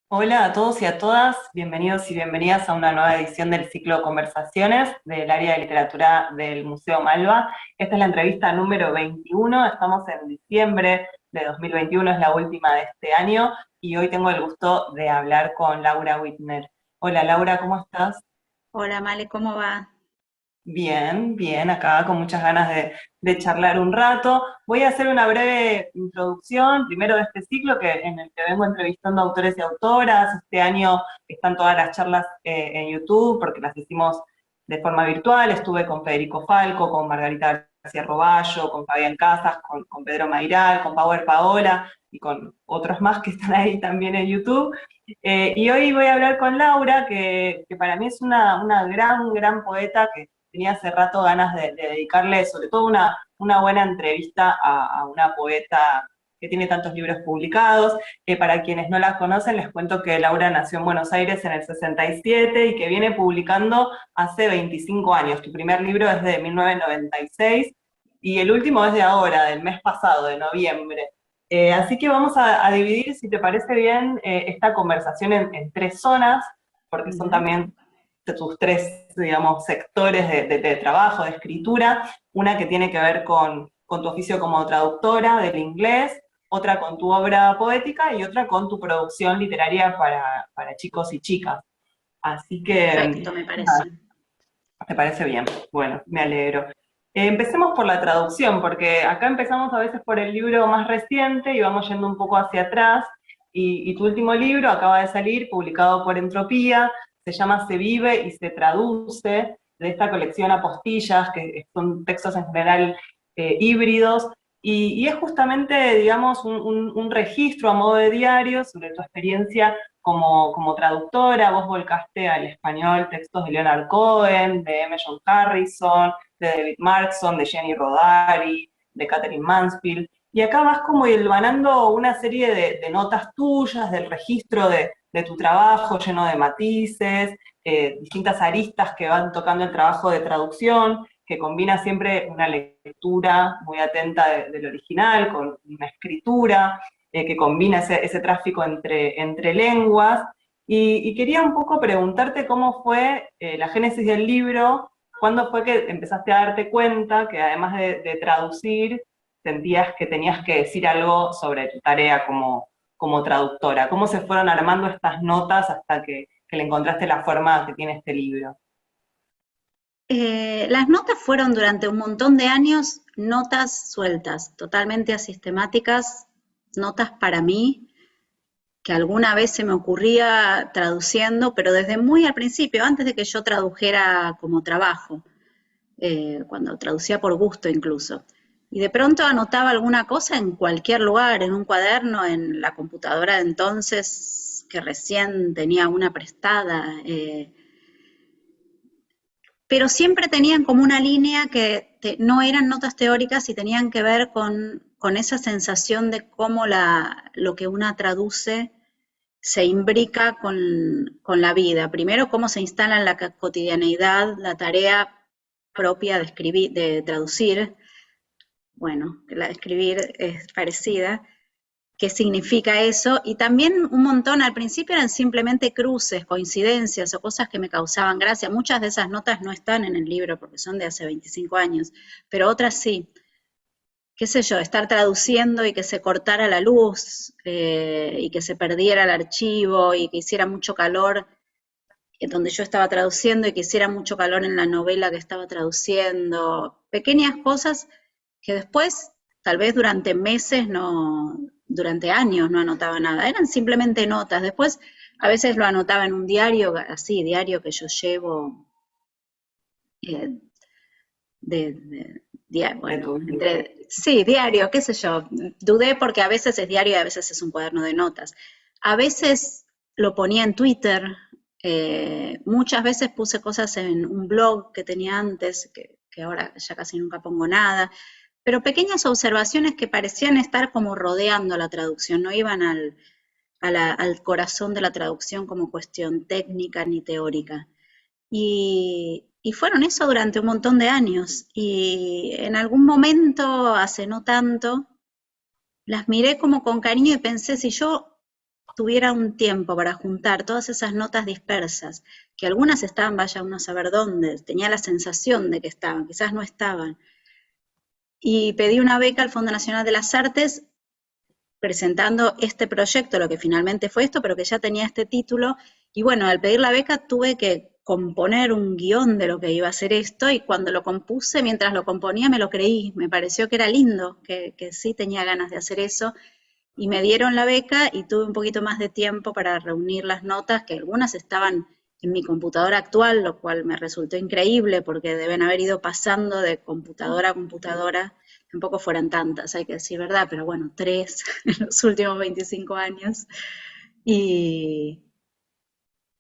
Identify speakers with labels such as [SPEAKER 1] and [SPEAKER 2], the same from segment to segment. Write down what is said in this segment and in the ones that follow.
[SPEAKER 1] Hola a todos y a todas, bienvenidos y bienvenidas a una nueva edición del ciclo Conversaciones del área de literatura del Museo Malva. Esta es la entrevista número 21, estamos en diciembre de 2021, es la última de este año y hoy tengo el gusto de hablar con Laura Whitner. Hola Laura, ¿cómo estás?
[SPEAKER 2] Hola, Male, ¿cómo va?
[SPEAKER 1] Bien, bien, acá con muchas ganas de charlar un rato. Voy a hacer una breve introducción, primero de este ciclo en el que vengo entrevistando autores y autoras. Este año están todas las charlas en YouTube porque las hicimos de forma virtual. Estuve con Federico Falco, con Margarita García Roballo, con Fabián Casas, con Pedro Mairal, con Power Paola y con otros más que están ahí también en YouTube. Y hoy voy a hablar con Laura, que para mí es una gran poeta que tenía hace rato ganas de dedicarle sobre todo una buena entrevista a una poeta que tiene tantos libros publicados. Para quienes no la conocen, les cuento que Laura nació en Buenos Aires en el 67 y que viene publicando hace 25 años. Tu primer libro es de 1996 y el último es de ahora, del mes pasado, de noviembre. Así que vamos a dividir, si te parece bien, esta conversación en tres zonas, porque son
[SPEAKER 2] Ujú.
[SPEAKER 1] también de tus tres, digamos, sectores de trabajo, de escritura, una que tiene que ver con tu oficio como traductora del inglés, otra con tu obra poética y otra con tu producción literaria para chicos y chicas. Así que,
[SPEAKER 2] Perfecto, me
[SPEAKER 1] nada,
[SPEAKER 2] parece.
[SPEAKER 1] ¿te parece bien? Bueno, me alegro. Empecemos por la traducción, porque acá empezamos a veces por el libro más reciente y vamos yendo un poco hacia atrás. Y tu último libro acaba de salir, publicado por Entropía, se llama Se vive y se traduce, de esta colección Apostillas, que son textos en general híbridos, y es justamente, digamos, un registro a modo de diario sobre tu experiencia como traductora. Vos volcaste al español textos de Leonard Cohen, de M. John Harrison, de David Markson, de Jenny Rodari, de Catherine Mansfield, y acá vas como hilvanando una serie de notas tuyas, del registro de tu trabajo lleno de matices, distintas aristas que van tocando el trabajo de traducción, que combina siempre una lectura muy atenta del original con una escritura, que combina ese tráfico entre lenguas. Y quería un poco preguntarte cómo fue la génesis del libro, cuándo fue que empezaste a darte cuenta que además de traducir, sentías que tenías que decir algo sobre tu tarea como traductora. ¿Cómo se fueron armando estas notas hasta que le encontraste la forma que tiene este libro?
[SPEAKER 2] Las notas fueron durante un montón de años notas sueltas, totalmente asistemáticas, notas para mí, que alguna vez se me ocurría traduciendo, pero desde muy al principio, antes de que yo tradujera como trabajo, cuando traducía por gusto incluso. Y de pronto anotaba alguna cosa en cualquier lugar, en un cuaderno, en la computadora de entonces, que recién tenía una prestada. Pero siempre tenían como una línea que no eran notas teóricas y tenían que ver con esa sensación de cómo lo que una traduce se imbrica con la vida. Primero, cómo se instala en la cotidianeidad la tarea propia de escribir, de traducir, bueno, que la de escribir es parecida, qué significa eso, y también un montón, al principio eran simplemente cruces, coincidencias o cosas que me causaban gracia. Muchas de esas notas no están en el libro porque son de hace 25 años, pero otras sí. Qué sé yo, estar traduciendo y que se cortara la luz y que se perdiera el archivo y que hiciera mucho calor donde yo estaba traduciendo y que hiciera mucho calor en la novela que estaba traduciendo. Pequeñas cosas que después, tal vez durante meses, no, durante años no anotaba nada, eran simplemente notas. Después a veces lo anotaba en un diario, así, diario que yo llevo, eh,
[SPEAKER 1] De
[SPEAKER 2] bueno,
[SPEAKER 1] tu vida.
[SPEAKER 2] entre, sí, diario, qué sé yo. Dudé porque a veces es diario y a veces es un cuaderno de notas. A veces lo ponía en Twitter, muchas veces puse cosas en un blog que tenía antes, que ahora ya casi nunca pongo nada, pero pequeñas observaciones que parecían estar como rodeando la traducción, no iban al corazón de la traducción como cuestión técnica ni teórica. Y fueron eso durante un montón de años. Y en algún momento, hace no tanto, las miré como con cariño y pensé, si yo tuviera un tiempo para juntar todas esas notas dispersas, que algunas estaban, vaya uno a saber dónde, tenía la sensación de que estaban, quizás no estaban, y pedí una beca al Fondo Nacional de las Artes presentando este proyecto, lo que finalmente fue esto, pero que ya tenía este título, y bueno, al pedir la beca tuve que componer un guión de lo que iba a ser esto, y cuando lo compuse, mientras lo componía, me lo creí, me pareció que era lindo, que sí tenía ganas de hacer eso, y me dieron la beca y tuve un poquito más de tiempo para reunir las notas, que algunas estaban en mi computadora actual, lo cual me resultó increíble porque deben haber ido pasando de computadora a computadora. Tampoco fueran tantas, hay que decir verdad, pero bueno, tres en los últimos 25 años. Y,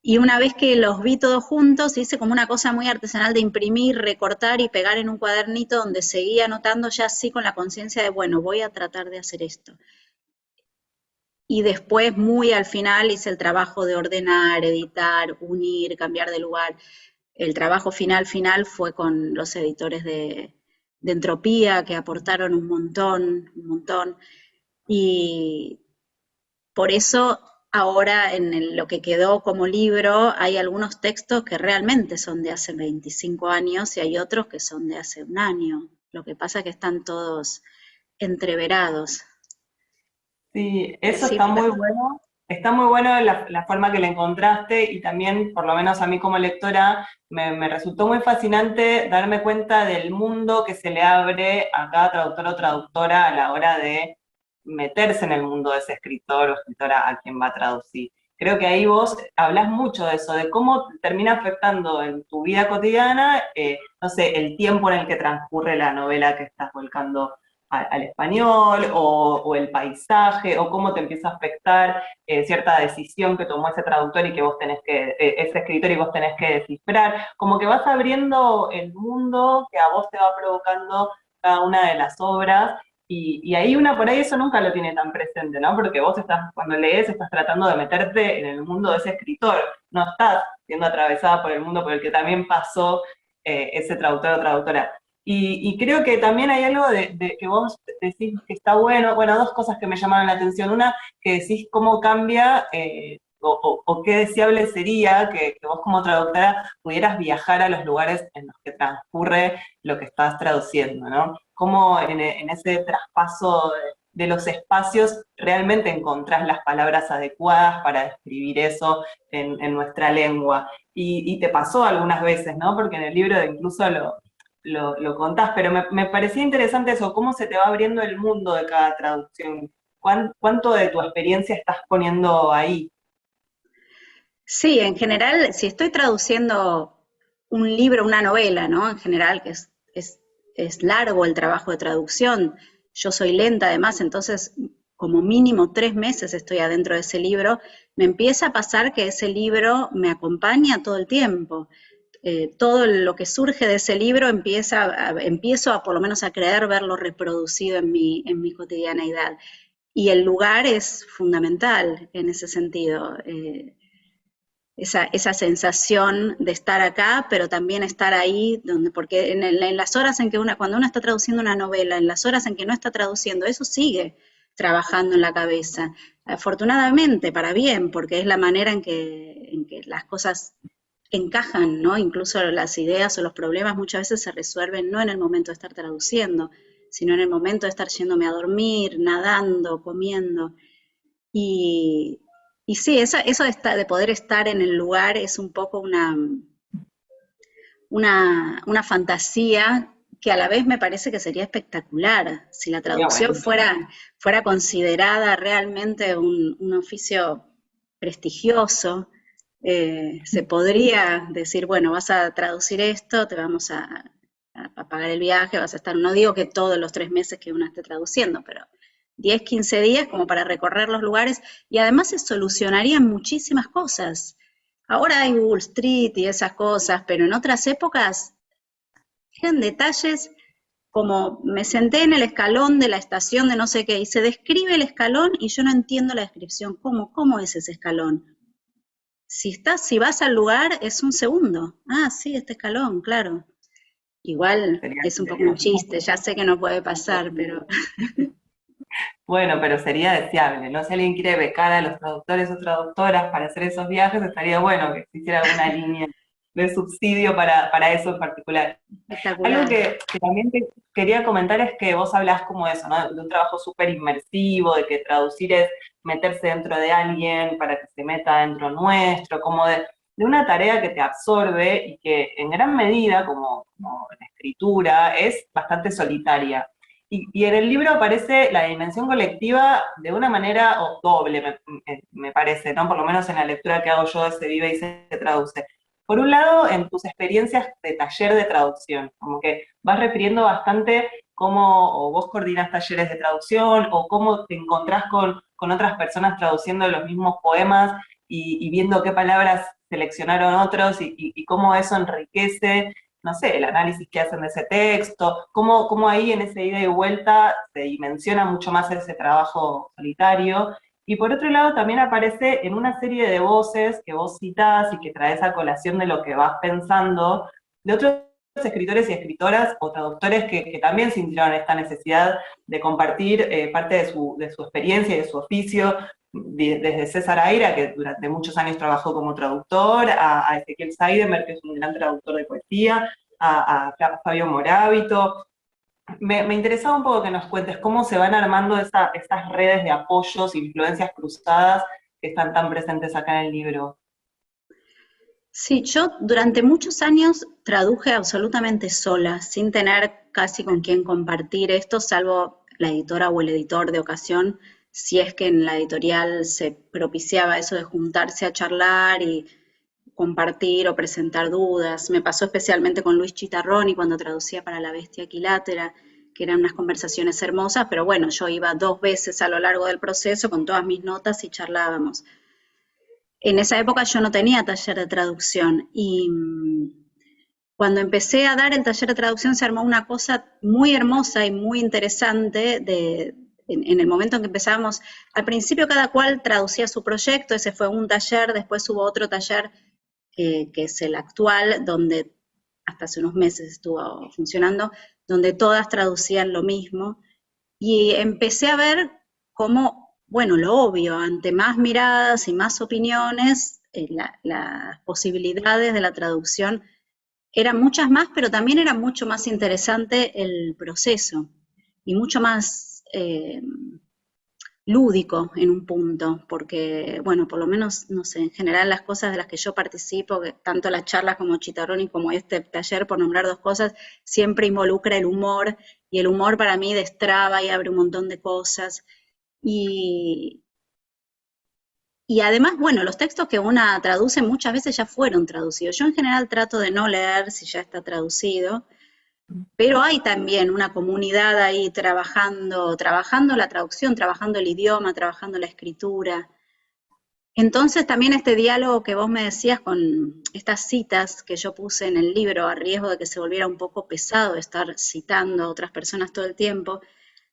[SPEAKER 2] y una vez que los vi todos juntos, hice como una cosa muy artesanal de imprimir, recortar y pegar en un cuadernito donde seguía anotando ya así con la conciencia de, bueno, voy a tratar de hacer esto. Y después, muy al final, hice el trabajo de ordenar, editar, unir, cambiar de lugar. El trabajo final fue con los editores de Entropía, que aportaron un montón, un montón. Y por eso ahora lo que quedó como libro hay algunos textos que realmente son de hace 25 años y hay otros que son de hace un año. Lo que pasa es que están todos entreverados.
[SPEAKER 1] Sí, eso
[SPEAKER 2] Sí,
[SPEAKER 1] está muy bueno. Está muy bueno la forma que le encontraste y también, por lo menos a mí como lectora, me resultó muy fascinante darme cuenta del mundo que se le abre a cada traductor o traductora a la hora de meterse en el mundo de ese escritor o escritora a quien va a traducir. Creo que ahí vos hablás mucho de eso, de cómo termina afectando en tu vida cotidiana, no sé, el tiempo en el que transcurre la novela que estás volcando al español o el paisaje o cómo te empieza a afectar cierta decisión que tomó ese traductor y que vos tenés que, ese escritor y vos tenés que descifrar, como que vas abriendo el mundo que a vos te va provocando cada una de las obras y ahí una por ahí eso nunca lo tiene tan presente, ¿no? Porque vos estás, cuando lees, estás tratando de meterte en el mundo de ese escritor, no estás siendo atravesada por el mundo por el que también pasó ese traductor o traductora. Y creo que también hay algo de que vos decís que está bueno, dos cosas que me llamaron la atención. Una, que decís cómo cambia o qué deseable sería que vos como traductora pudieras viajar a los lugares en los que transcurre lo que estás traduciendo, ¿no? Cómo en ese traspaso de los espacios realmente encontrás las palabras adecuadas para describir eso en nuestra lengua. Y te pasó algunas veces, ¿no? Porque en el libro incluso lo contás, pero me parecía interesante eso, cómo se te va abriendo el mundo de cada traducción. ¿Cuánto de tu experiencia estás poniendo ahí?
[SPEAKER 2] sí, en general, si estoy traduciendo un libro, una novela, ¿no? En general, que es largo el trabajo de traducción, yo soy lenta además, entonces como mínimo 3 meses estoy adentro de ese libro, me empieza a pasar que ese libro me acompaña todo el tiempo. Todo lo que surge de ese libro empiezo a por lo menos a creer verlo reproducido en mi cotidianeidad. Y el lugar es fundamental en ese sentido. Esa sensación de estar acá, pero también estar ahí, donde, porque en las horas en que cuando uno está traduciendo una novela, en las horas en que no está traduciendo, eso sigue trabajando en la cabeza. Afortunadamente, para bien, porque es la manera en que las cosas encajan, ¿no? Incluso las ideas o los problemas muchas veces se resuelven no en el momento de estar traduciendo, sino en el momento de estar yéndome a dormir, nadando, comiendo. Y, y sí, eso de poder estar en el lugar es un poco una fantasía que a la vez me parece que sería espectacular si la
[SPEAKER 1] Sería
[SPEAKER 2] traducción
[SPEAKER 1] buenísimo.
[SPEAKER 2] fuera considerada realmente un oficio prestigioso. Se podría decir, bueno, vas a traducir esto, te vamos a pagar el viaje, vas a estar, no digo que todos los 3 meses que uno esté traduciendo, pero 10, 15 días como para recorrer los lugares y además se solucionarían muchísimas cosas. Ahora hay Google Street y esas cosas, pero en otras épocas eran detalles como me senté en el escalón de la estación de no sé qué y se describe el escalón y yo no entiendo la descripción. ¿Cómo es ese escalón? Si vas al lugar es un segundo. Ah, sí, este escalón, claro. Igual
[SPEAKER 1] Sería
[SPEAKER 2] es un poco un
[SPEAKER 1] genial.
[SPEAKER 2] chiste, ya sé que no puede pasar, pero
[SPEAKER 1] Bueno, pero sería deseable, ¿no? Si alguien quiere becar a los traductores o traductoras para hacer esos viajes, estaría bueno que existiera alguna línea de subsidio para eso en particular. Algo
[SPEAKER 2] Espectacular.
[SPEAKER 1] que también te quería comentar es que vos hablás como de eso, ¿no? De un trabajo súper inmersivo, de que traducir es meterse dentro de alguien para que se meta dentro nuestro, como de una tarea que te absorbe y que en gran medida, como la escritura, es bastante solitaria. Y en el libro aparece la dimensión colectiva de una manera o doble, me parece, ¿no? Por lo menos en la lectura que hago yo de Se vive y se traduce. Por un lado, en tus experiencias de taller de traducción, como que vas refiriendo bastante cómo o vos coordinás talleres de traducción o cómo te encontrás con otras personas traduciendo los mismos poemas y viendo qué palabras seleccionaron otros y cómo eso enriquece, no sé, el análisis que hacen de ese texto, cómo ahí en ese ida y vuelta se dimensiona mucho más ese trabajo solitario. Y por otro lado, también aparece en una serie de voces que vos citás y que traes a colación de lo que vas pensando, de otros escritores y escritoras o traductores que también sintieron esta necesidad de compartir parte de su experiencia y de su oficio, desde César Aira, que durante muchos años trabajó como traductor, a Ezequiel Seidenberg, que es un gran traductor de poesía, a Fabio Morábito, me interesaba un poco que nos cuentes cómo se van armando estas redes de apoyos, influencias cruzadas que están tan presentes acá en el libro.
[SPEAKER 2] Sí, yo durante muchos años traduje absolutamente sola, sin tener casi con quién compartir esto, salvo la editora o el editor de ocasión, si es que en la editorial se propiciaba eso de juntarse a charlar y compartir o presentar dudas. Me pasó especialmente con Luis Chitarroni cuando traducía para La Bestia Equilátera, que eran unas conversaciones hermosas, pero bueno, yo iba 2 veces a lo largo del proceso con todas mis notas y charlábamos. En esa época yo no tenía taller de traducción y cuando empecé a dar el taller de traducción se armó una cosa muy hermosa y muy interesante en el momento en que empezábamos. Al principio cada cual traducía su proyecto, ese fue un taller, después hubo otro taller que es el actual, donde hasta hace unos meses estuvo funcionando, donde todas traducían lo mismo. Y empecé a ver cómo, bueno, lo obvio, ante más miradas y más opiniones, las posibilidades de la traducción eran muchas más, pero también era mucho más interesante el proceso y mucho más lúdico en un punto, porque, bueno, por lo menos, no sé, en general las cosas de las que yo participo, tanto las charlas como Chitarroni como este taller, por nombrar dos cosas, siempre involucra el humor, y el humor para mí destraba y abre un montón de cosas. Y, y además, bueno, los textos que una traduce muchas veces ya fueron traducidos. Yo en general trato de no leer si ya está traducido, pero hay también una comunidad ahí trabajando la traducción, trabajando el idioma, trabajando la escritura. Entonces también este diálogo que vos me decías con estas citas que yo puse en el libro, a riesgo de que se volviera un poco pesado estar citando a otras personas todo el tiempo,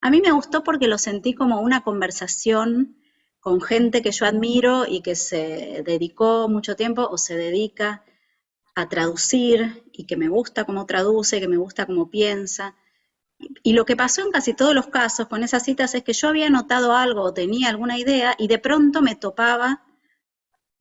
[SPEAKER 2] a mí me gustó porque lo sentí como una conversación con gente que yo admiro y que se dedicó mucho tiempo o se dedica a traducir y que me gusta cómo traduce, que me gusta cómo piensa. Y lo que pasó en casi todos los casos con esas citas es que yo había notado algo o tenía alguna idea y de pronto me topaba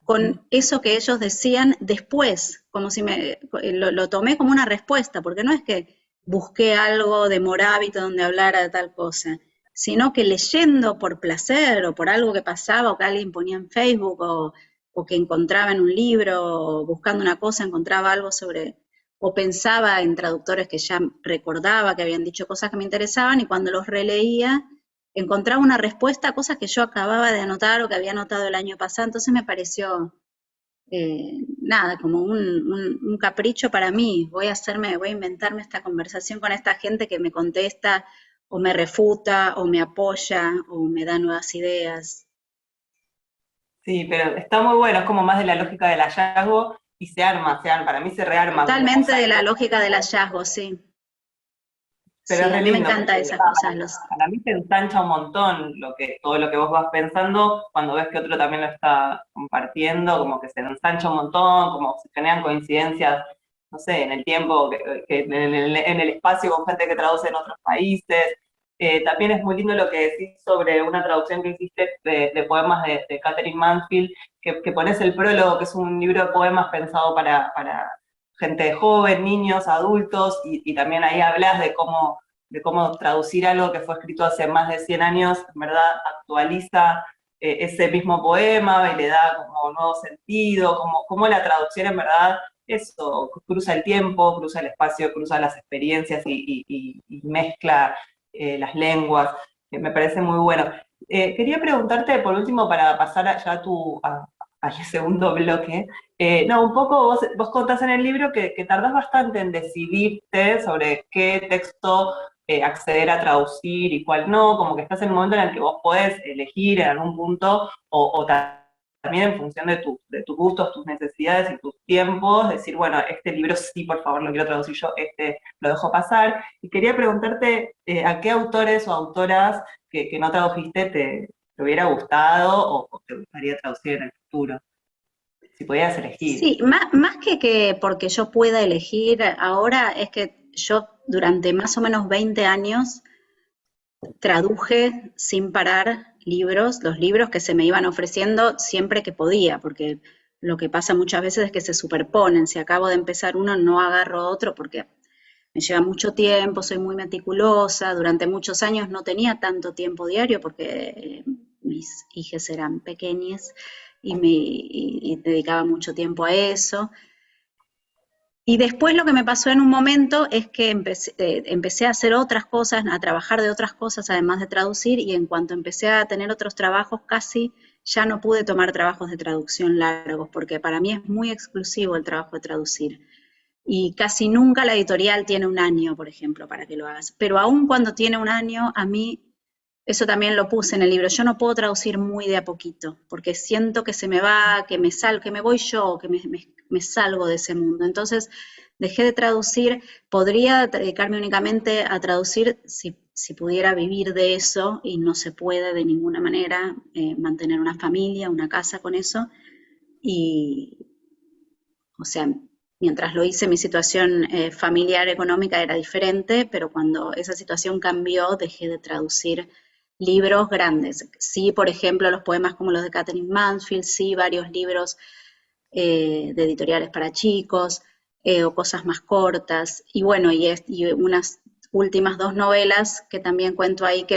[SPEAKER 2] con eso que ellos decían después, como si lo tomé como una respuesta, porque no es que busqué algo de Morábito donde hablara de tal cosa, sino que leyendo por placer o por algo que pasaba o que alguien ponía en Facebook o que encontraba en un libro o buscando una cosa encontraba algo sobre, o pensaba en traductores que ya recordaba que habían dicho cosas que me interesaban y cuando los releía encontraba una respuesta a cosas que yo acababa de anotar o que había anotado el año pasado, entonces me pareció nada, como un capricho para mí. Voy a inventarme esta conversación con esta gente que me contesta o me refuta o me apoya o me da nuevas ideas.
[SPEAKER 1] Sí, pero está muy bueno, es como más de la lógica del hallazgo y para mí se rearma como
[SPEAKER 2] Totalmente de la
[SPEAKER 1] mosaico.
[SPEAKER 2] lógica del hallazgo, sí.
[SPEAKER 1] Pero es
[SPEAKER 2] Sí, a
[SPEAKER 1] re
[SPEAKER 2] mí me
[SPEAKER 1] lindo,
[SPEAKER 2] encantan
[SPEAKER 1] porque
[SPEAKER 2] esas cosas.
[SPEAKER 1] para mí te ensancha un montón todo lo que vos vas pensando, cuando ves que otro también lo está compartiendo, como que se ensancha un montón, como se generan coincidencias, no sé, en el tiempo, en el espacio con gente que traduce en otros países. También es muy lindo lo que decís sobre una traducción que hiciste de poemas de Catherine Mansfield, que pones el prólogo, que es un libro de poemas pensado para gente joven, niños, adultos, y también ahí hablas de cómo traducir algo que fue escrito hace más de 100 años, en verdad actualiza ese mismo poema y le da como nuevo sentido, como la traducción en verdad, eso, cruza el tiempo, cruza el espacio, cruza las experiencias y mezcla las lenguas, me parece muy bueno. Quería preguntarte, por último, para pasar ya al segundo bloque, no, un poco vos contás en el libro que tardás bastante en decidirte sobre qué texto acceder a traducir y cuál no, como que estás en el momento en el que vos podés elegir en algún punto también en función de tus gustos, tus necesidades y tus tiempos, decir, bueno, este libro sí, por favor, lo quiero traducir yo, este lo dejo pasar. Y quería preguntarte a qué autores o autoras que no tradujiste te hubiera gustado o te gustaría traducir en el futuro, si pudieras elegir.
[SPEAKER 2] Sí, más que porque yo pueda elegir ahora, es que yo durante más o menos 20 años traduje sin parar libros, los libros que se me iban ofreciendo siempre que podía, porque lo que pasa muchas veces es que se superponen. Si acabo de empezar uno, no agarro otro porque me lleva mucho tiempo, soy muy meticulosa. Durante muchos años no tenía tanto tiempo diario porque mis hijas eran pequeñas y dedicaba mucho tiempo a eso. Y después lo que me pasó en un momento es que empecé a hacer otras cosas, a trabajar de otras cosas, además de traducir, y en cuanto empecé a tener otros trabajos, casi ya no pude tomar trabajos de traducción largos, porque para mí es muy exclusivo el trabajo de traducir. Y casi nunca la editorial tiene un año, por ejemplo, para que lo hagas. Pero aun cuando tiene un año, a mí, eso también lo puse en el libro, yo no puedo traducir muy de a poquito, porque siento que se me va, que me voy yo, que me salgo de ese mundo. Entonces, dejé de traducir, podría dedicarme únicamente a traducir si pudiera vivir de eso, y no se puede de ninguna manera mantener una familia, una casa con eso. Y, o sea, mientras lo hice, mi situación familiar, económica era diferente, pero cuando esa situación cambió, dejé de traducir libros grandes. Sí, por ejemplo, los poemas como los de Catherine Mansfield, sí, varios libros de editoriales para chicos, o cosas más cortas. Y bueno, y unas últimas dos novelas que también cuento ahí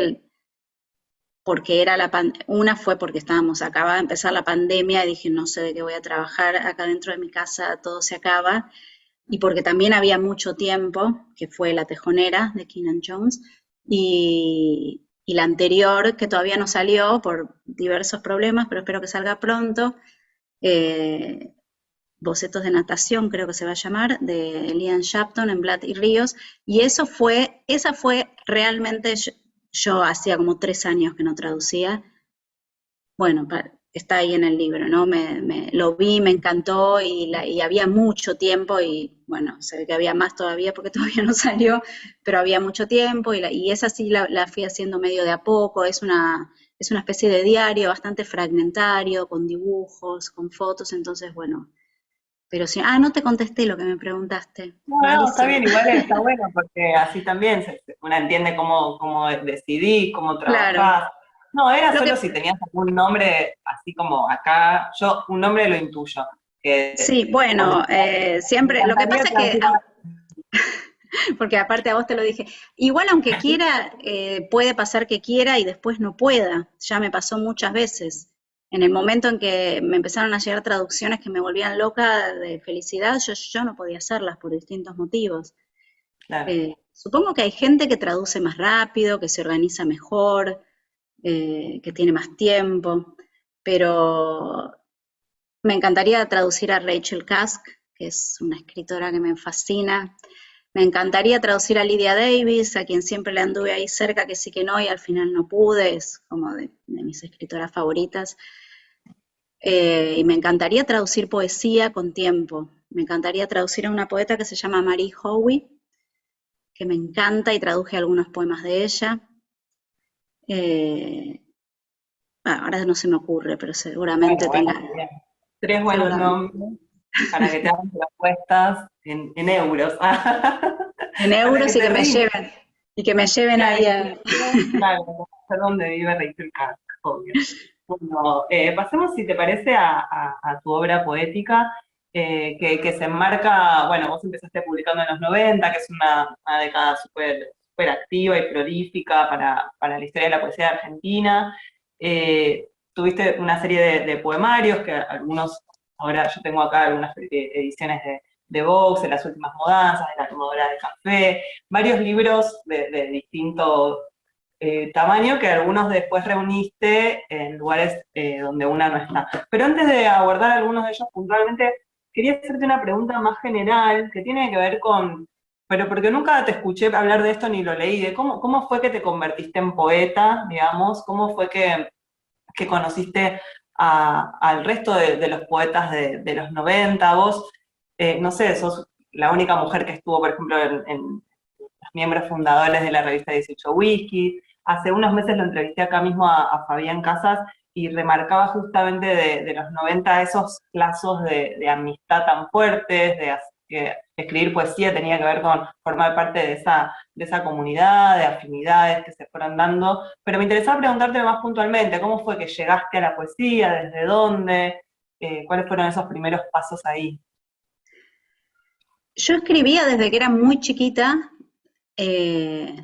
[SPEAKER 2] porque era una fue porque acababa de empezar la pandemia y dije, no sé de qué voy a trabajar, acá dentro de mi casa todo se acaba, y porque también había mucho tiempo, que fue La Tejonera de Keenan Jones, y la anterior, que todavía no salió por diversos problemas, pero espero que salga pronto, eh, Bocetos de natación, creo que se va a llamar, de Lian Shapton en Blatt y Ríos, y esa fue realmente, yo hacía como 3 años que no traducía. Bueno, está ahí en el libro, ¿no? Lo vi, me encantó y había mucho tiempo y bueno, se ve que había más todavía porque todavía no salió, pero había mucho tiempo y esa sí la fui haciendo medio de a poco, es una especie de diario bastante fragmentario, con dibujos, con fotos, entonces bueno, pero sí, no te contesté lo que me preguntaste,
[SPEAKER 1] No, no, está
[SPEAKER 2] malísimo.
[SPEAKER 1] bien, igual está bueno, porque así también una entiende cómo decidís, cómo
[SPEAKER 2] Claro,
[SPEAKER 1] trabajás. No, era
[SPEAKER 2] lo
[SPEAKER 1] solo
[SPEAKER 2] que
[SPEAKER 1] si tenías algún nombre, así como acá, yo un nombre lo intuyo,
[SPEAKER 2] sí,
[SPEAKER 1] que cuando
[SPEAKER 2] bueno,
[SPEAKER 1] me
[SPEAKER 2] siempre, lo que
[SPEAKER 1] encantaría
[SPEAKER 2] pasa es que
[SPEAKER 1] traducir
[SPEAKER 2] porque aparte a vos te lo dije, igual aunque quiera, puede pasar que quiera y después no pueda, ya me pasó muchas veces. En el momento en que me empezaron a llegar traducciones que me volvían loca de felicidad, yo no podía hacerlas por distintos motivos.
[SPEAKER 1] claro.
[SPEAKER 2] Supongo que hay gente que traduce más rápido, que se organiza mejor, que tiene más tiempo, pero me encantaría traducir a Rachel Cusk, que es una escritora que me fascina. Me encantaría traducir a Lydia Davis, a quien siempre le anduve ahí cerca, que sí que no, y al final no pude, es como de mis escritoras favoritas. Y me encantaría traducir poesía con tiempo. Me encantaría traducir a una poeta que se llama Marie Howe, que me encanta y traduje algunos poemas de ella. Eh, ahora no se me ocurre, pero seguramente
[SPEAKER 1] Bueno, bueno,
[SPEAKER 2] tenga,
[SPEAKER 1] bien. Tres buenos
[SPEAKER 2] seguramente.
[SPEAKER 1] nombres para que te hagan propuestas en euros.
[SPEAKER 2] En
[SPEAKER 1] Para que
[SPEAKER 2] euros y
[SPEAKER 1] te
[SPEAKER 2] que me
[SPEAKER 1] rindan.
[SPEAKER 2] lleven. Y que me lleven
[SPEAKER 1] Claro,
[SPEAKER 2] ahí a...
[SPEAKER 1] claro, conocer dónde vive Rachel Carr, obvio. Bueno, pasemos, si te parece, a tu obra poética, que se enmarca, bueno, vos empezaste publicando en los 90, que es una década súper activa y prolífica para la historia de la poesía argentina. Tuviste una serie de poemarios, que algunos, ahora yo tengo acá algunas ediciones de Vox, de Las Últimas Mudanzas, de La Tomadora de Café, varios libros de distinto tamaño que algunos después reuniste en lugares donde una no está. Pero antes de abordar algunos de ellos puntualmente, quería hacerte una pregunta más general que tiene que ver con, pero porque nunca te escuché hablar de esto ni lo leí, de cómo fue que te convertiste en poeta, digamos, cómo fue que conociste al resto de los poetas de los 90, vos, no sé, sos la única mujer que estuvo, por ejemplo, en los miembros fundadores de la revista 18 Whisky. Hace unos meses lo entrevisté acá mismo a Fabián Casas y remarcaba justamente de los 90 esos lazos de amistad tan fuertes, que escribir poesía tenía que ver con formar parte de esa comunidad, de afinidades que se fueron dando. Pero me interesaba preguntarte más puntualmente, ¿cómo fue que llegaste a la poesía? ¿Desde dónde? ¿Cuáles fueron esos primeros pasos ahí?
[SPEAKER 2] Yo escribía desde que era muy chiquita, eh,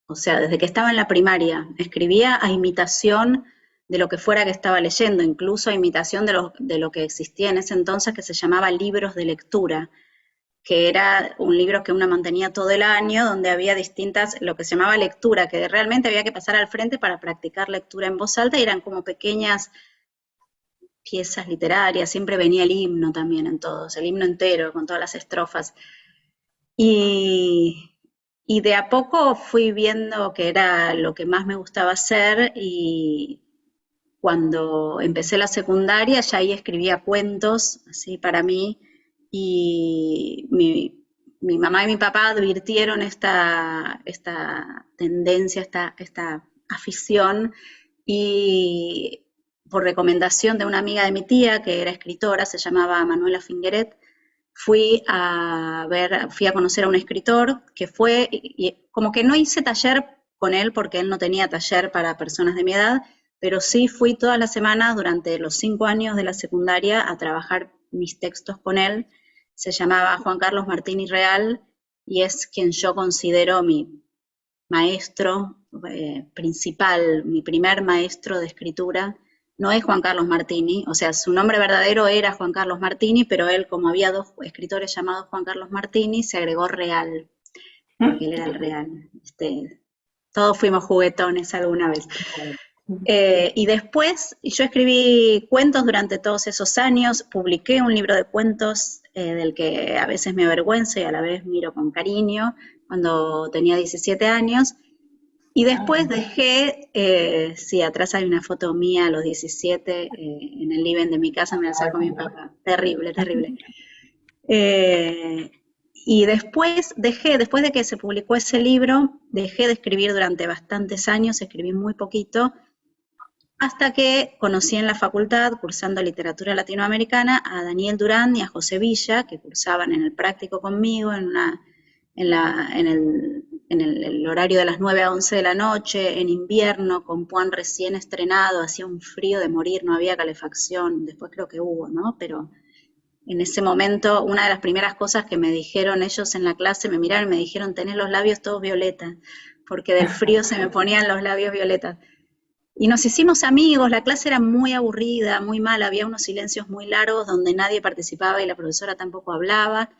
[SPEAKER 2] o sea, desde que estaba en la primaria. Escribía a imitación de lo que fuera que estaba leyendo, incluso a imitación de lo que existía en ese entonces que se llamaba libros de lectura, que era un libro que una mantenía todo el año, donde había distintas, lo que se llamaba lectura, que realmente había que pasar al frente para practicar lectura en voz alta, y eran como pequeñas piezas literarias, siempre venía el himno también en todos, el himno entero, con todas las estrofas. Y, y de a poco fui viendo que era lo que más me gustaba hacer, y cuando empecé la secundaria ya ahí escribía cuentos, así para mí, y mi mamá y mi papá advirtieron esta tendencia, esta afición, y por recomendación de una amiga de mi tía que era escritora, se llamaba Manuela Fingeret, fui a conocer a un escritor que fue, y como que no hice taller con él porque él no tenía taller para personas de mi edad, pero sí fui todas las semanas durante los 5 años de la secundaria a trabajar mis textos con él. Se llamaba Juan Carlos Martini Real y es quien yo considero mi maestro principal, mi primer maestro de escritura. No es Juan Carlos Martini, o sea, su nombre verdadero era Juan Carlos Martini, pero él, como había dos escritores llamados Juan Carlos Martini, se agregó Real, porque él era el Real. Todos fuimos juguetones alguna vez. Y después yo escribí cuentos durante todos esos años, publiqué un libro de cuentos del que a veces me avergüenzo y a la vez miro con cariño, cuando tenía 17 años, y después dejé, sí, atrás hay una foto mía a los 17 en el living de mi casa, me la sacó mi papá, terrible, terrible. Eh, y después después de que se publicó ese libro, dejé de escribir durante bastantes años, escribí muy poquito, hasta que conocí en la facultad, cursando literatura latinoamericana, a Daniel Durán y a José Villa, que cursaban en el práctico conmigo, en el horario de las 9 a 11 de la noche, en invierno, con Puan recién estrenado, hacía un frío de morir, no había calefacción, después creo que hubo, ¿no? Pero en ese momento, una de las primeras cosas que me dijeron ellos en la clase, me miraron y me dijeron, tenés los labios todos violetas, porque del frío se me ponían los labios violetas. Y nos hicimos amigos, la clase era muy aburrida, muy mala, había unos silencios muy largos donde nadie participaba y la profesora tampoco hablaba.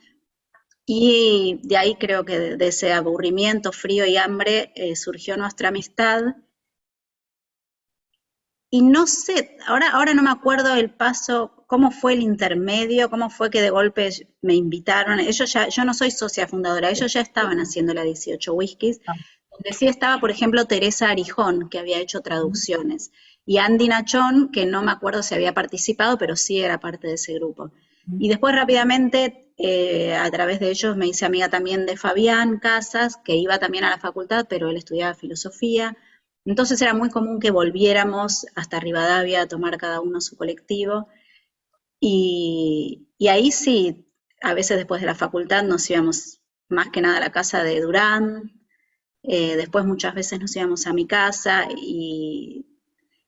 [SPEAKER 2] Y de ahí creo que de ese aburrimiento, frío y hambre surgió nuestra amistad. Y no sé, ahora no me acuerdo el paso, cómo fue el intermedio, cómo fue que de golpe me invitaron. Yo no soy socia fundadora, ellos ya estaban haciendo la 18 Whiskies, donde sí estaba, por ejemplo, Teresa Arijón, que había hecho traducciones, y Andy Nachón, que no me acuerdo si había participado, pero sí era parte de ese grupo. Y después rápidamente, a través de ellos, me hice amiga también de Fabián Casas, que iba también a la facultad, pero él estudiaba filosofía. Entonces era muy común que volviéramos hasta Rivadavia a tomar cada uno su colectivo. Y ahí sí, a veces después de la facultad nos íbamos más que nada a la casa de Durán, Después muchas veces nos íbamos a mi casa y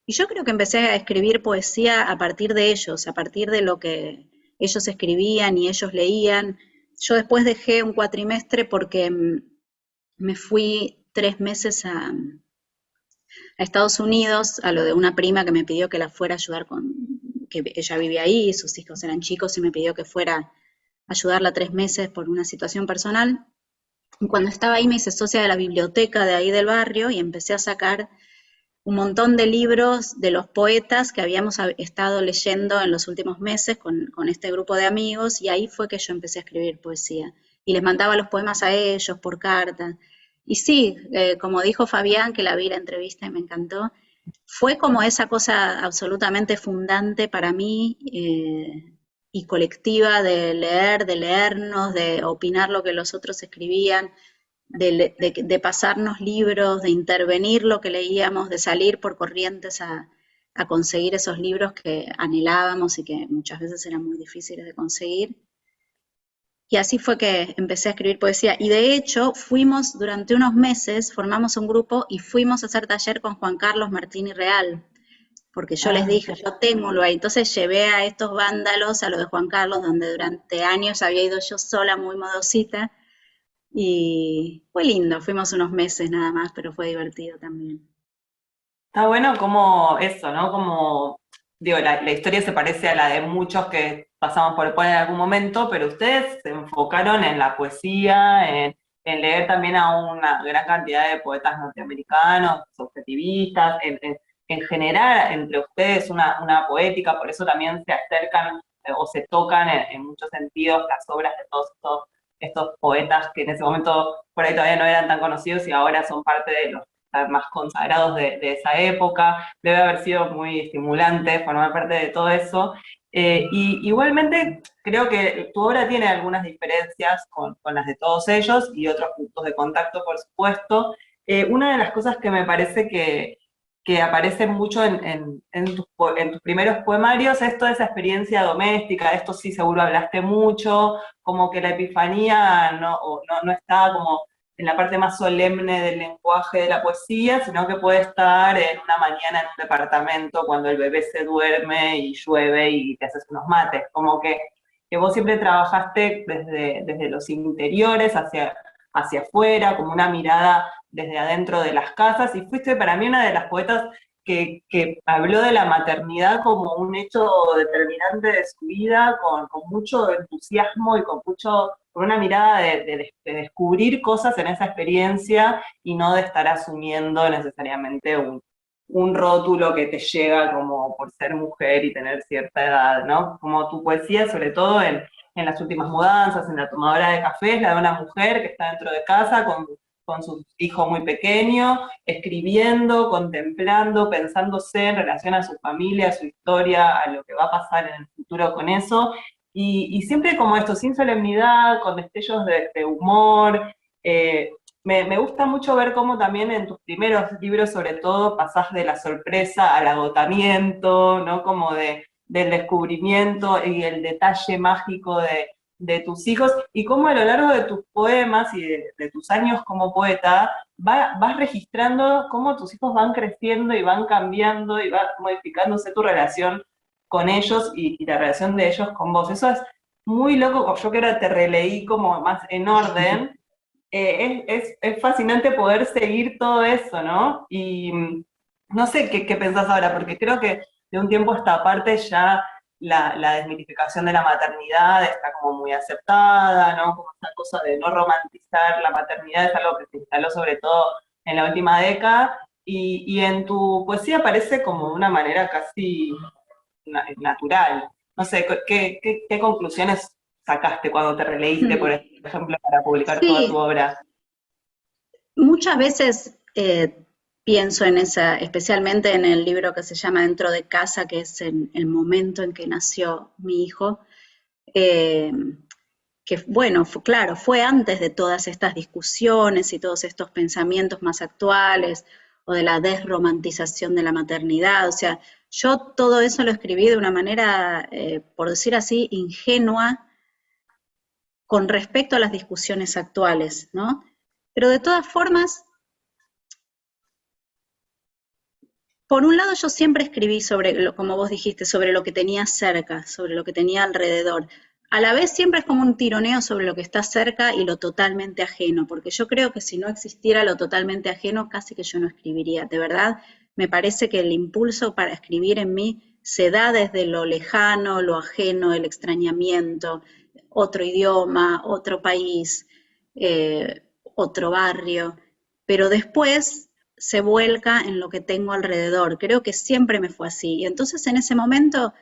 [SPEAKER 2] yo creo que empecé a escribir poesía a partir de ellos, a partir de lo que ellos escribían y ellos leían. Yo después dejé un cuatrimestre porque me fui 3 meses a Estados Unidos, a lo de una prima que me pidió que la fuera a ayudar que ella vivía ahí, sus hijos eran chicos y me pidió que fuera a ayudarla 3 meses por una situación personal. Y cuando estaba ahí me hice socia de la biblioteca de ahí del barrio y empecé a sacar un montón de libros de los poetas que habíamos estado leyendo en los últimos meses con este grupo de amigos, y ahí fue que yo empecé a escribir poesía. Y les mandaba los poemas a ellos por carta. Y sí, como dijo Fabián, que la vi la entrevista y me encantó, fue como esa cosa absolutamente fundante para mí y colectiva de leernos, de opinar lo que los otros escribían, de pasarnos libros, de intervenir lo que leíamos, de salir por corrientes a conseguir esos libros que anhelábamos y que muchas veces eran muy difíciles de conseguir. Y así fue que empecé a escribir poesía. Y de hecho, fuimos durante unos meses, formamos un grupo y fuimos a hacer taller con Juan Carlos Martini Real, porque yo les
[SPEAKER 1] Ah,
[SPEAKER 2] dije, yo tengo lo ahí. Entonces llevé a estos vándalos a lo de Juan Carlos, donde durante años había ido yo sola, muy modosita, y fue lindo, fuimos unos meses nada más, pero fue divertido también.
[SPEAKER 1] está bueno como eso, ¿no? Como, digo, la historia se parece a la de muchos que pasamos por el pueblo en algún momento, pero ustedes se enfocaron en la poesía, en leer también a una gran cantidad de poetas norteamericanos, subjetivistas, en generar entre ustedes una poética, por eso también se acercan o se tocan en muchos sentidos las obras de todos estos poetas que en ese momento por ahí todavía no eran tan conocidos y ahora son parte de los más consagrados de esa época. Debe haber sido muy estimulante formar parte de todo eso. Y igualmente creo que tu obra tiene algunas diferencias con las de todos ellos y otros puntos de contacto, por supuesto. Una de las cosas que me parece que aparece mucho en tus primeros poemarios es toda esa experiencia doméstica, de esto sí seguro hablaste mucho, como que la epifanía no está como en la parte más solemne del lenguaje de la poesía, sino que puede estar en una mañana en un departamento cuando el bebé se duerme y llueve y te haces unos mates, como que vos siempre trabajaste desde los interiores hacia afuera, como una mirada desde adentro de las casas, y fuiste para mí una de las poetas que habló de la maternidad como un hecho determinante de su vida, con mucho entusiasmo y con una mirada de descubrir cosas en esa experiencia y no de estar asumiendo necesariamente un rótulo que te llega como por ser mujer y tener cierta edad, ¿no? Como tu poesía, sobre todo en las últimas mudanzas, en La tomadora de café, es la de una mujer que está dentro de casa con su hijo muy pequeño, escribiendo, contemplando, pensándose en relación a su familia, a su historia, a lo que va a pasar en el futuro con eso, y siempre como esto, sin solemnidad, con destellos de humor. Me gusta mucho ver cómo también en tus primeros libros, sobre todo, pasás de la sorpresa al agotamiento, ¿no? Como del descubrimiento y el detalle mágico de tus hijos, y cómo a lo largo de tus poemas y de tus años como poeta, vas registrando cómo tus hijos van creciendo y van cambiando y va modificándose tu relación con ellos y la relación de ellos con vos. Eso es muy loco, yo que ahora te releí como más en orden. Es fascinante poder seguir todo eso, ¿no? Y no sé qué pensás ahora, porque creo que de un tiempo a esta parte ya la desmitificación de la maternidad está como muy aceptada, ¿no? Como esta cosa de no romantizar la maternidad es algo que se instaló sobre todo en la última década, y en tu poesía parece como de una manera casi natural. No sé, ¿qué conclusiones sacaste cuando te releíste, por ejemplo, para publicar toda tu
[SPEAKER 2] Sí,
[SPEAKER 1] obra?
[SPEAKER 2] muchas veces pienso en esa, especialmente en el libro que se llama Dentro de casa, que es en el momento en que nació mi hijo, eh, que bueno, claro, fue antes de todas estas discusiones y todos estos pensamientos más actuales o de la desromantización de la maternidad. O sea, yo todo eso lo escribí de una manera, por decir así, ingenua con respecto a las discusiones actuales, ¿no? Pero de todas formas, Por un lado, yo siempre escribí sobre, como vos dijiste, sobre lo que tenía cerca, sobre lo que tenía alrededor. A la vez siempre es como un tironeo sobre lo que está cerca y lo totalmente ajeno, porque yo creo que si no existiera lo totalmente ajeno, casi que yo no escribiría. De verdad, me parece que el impulso para escribir en mí se da desde lo lejano, lo ajeno, el extrañamiento, otro idioma, otro país, otro barrio, pero después se vuelca en lo que tengo alrededor. Creo que siempre me fue así. Y entonces en ese momento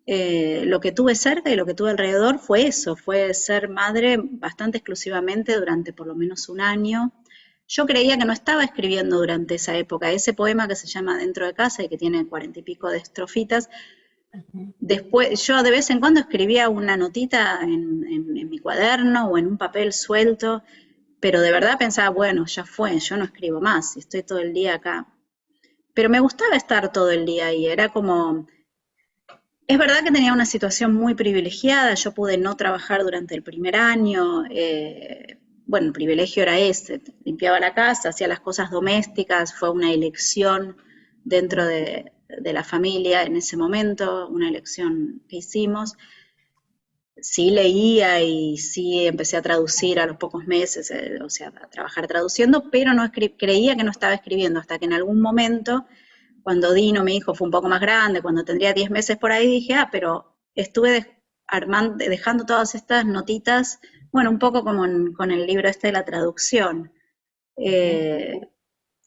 [SPEAKER 2] lo que tuve cerca y lo que tuve alrededor fue eso, fue ser madre bastante exclusivamente durante por lo menos un año. Yo creía que no estaba escribiendo durante esa época. Ese poema que se llama Dentro de casa y que tiene 40 y pico de estrofitas, después yo de vez en cuando escribía una notita en mi cuaderno o en un papel suelto, pero de verdad pensaba, bueno, ya fue, yo no escribo más, estoy todo el día acá. Pero me gustaba estar todo el día ahí, era como, es verdad que tenía una situación muy privilegiada, yo pude no trabajar durante el primer año, bueno, el privilegio era ese, limpiaba la casa, hacía las cosas domésticas, fue una elección dentro de la familia en ese momento, una elección que hicimos. Sí leía y sí empecé a traducir a los pocos meses, o sea, a trabajar traduciendo, pero no creía que no estaba escribiendo, hasta que en algún momento, cuando Dino, mi hijo, fue un poco más grande, cuando tendría 10 meses por ahí, dije, pero estuve dejando todas estas notitas, bueno, un poco como con el libro este de la traducción. Eh,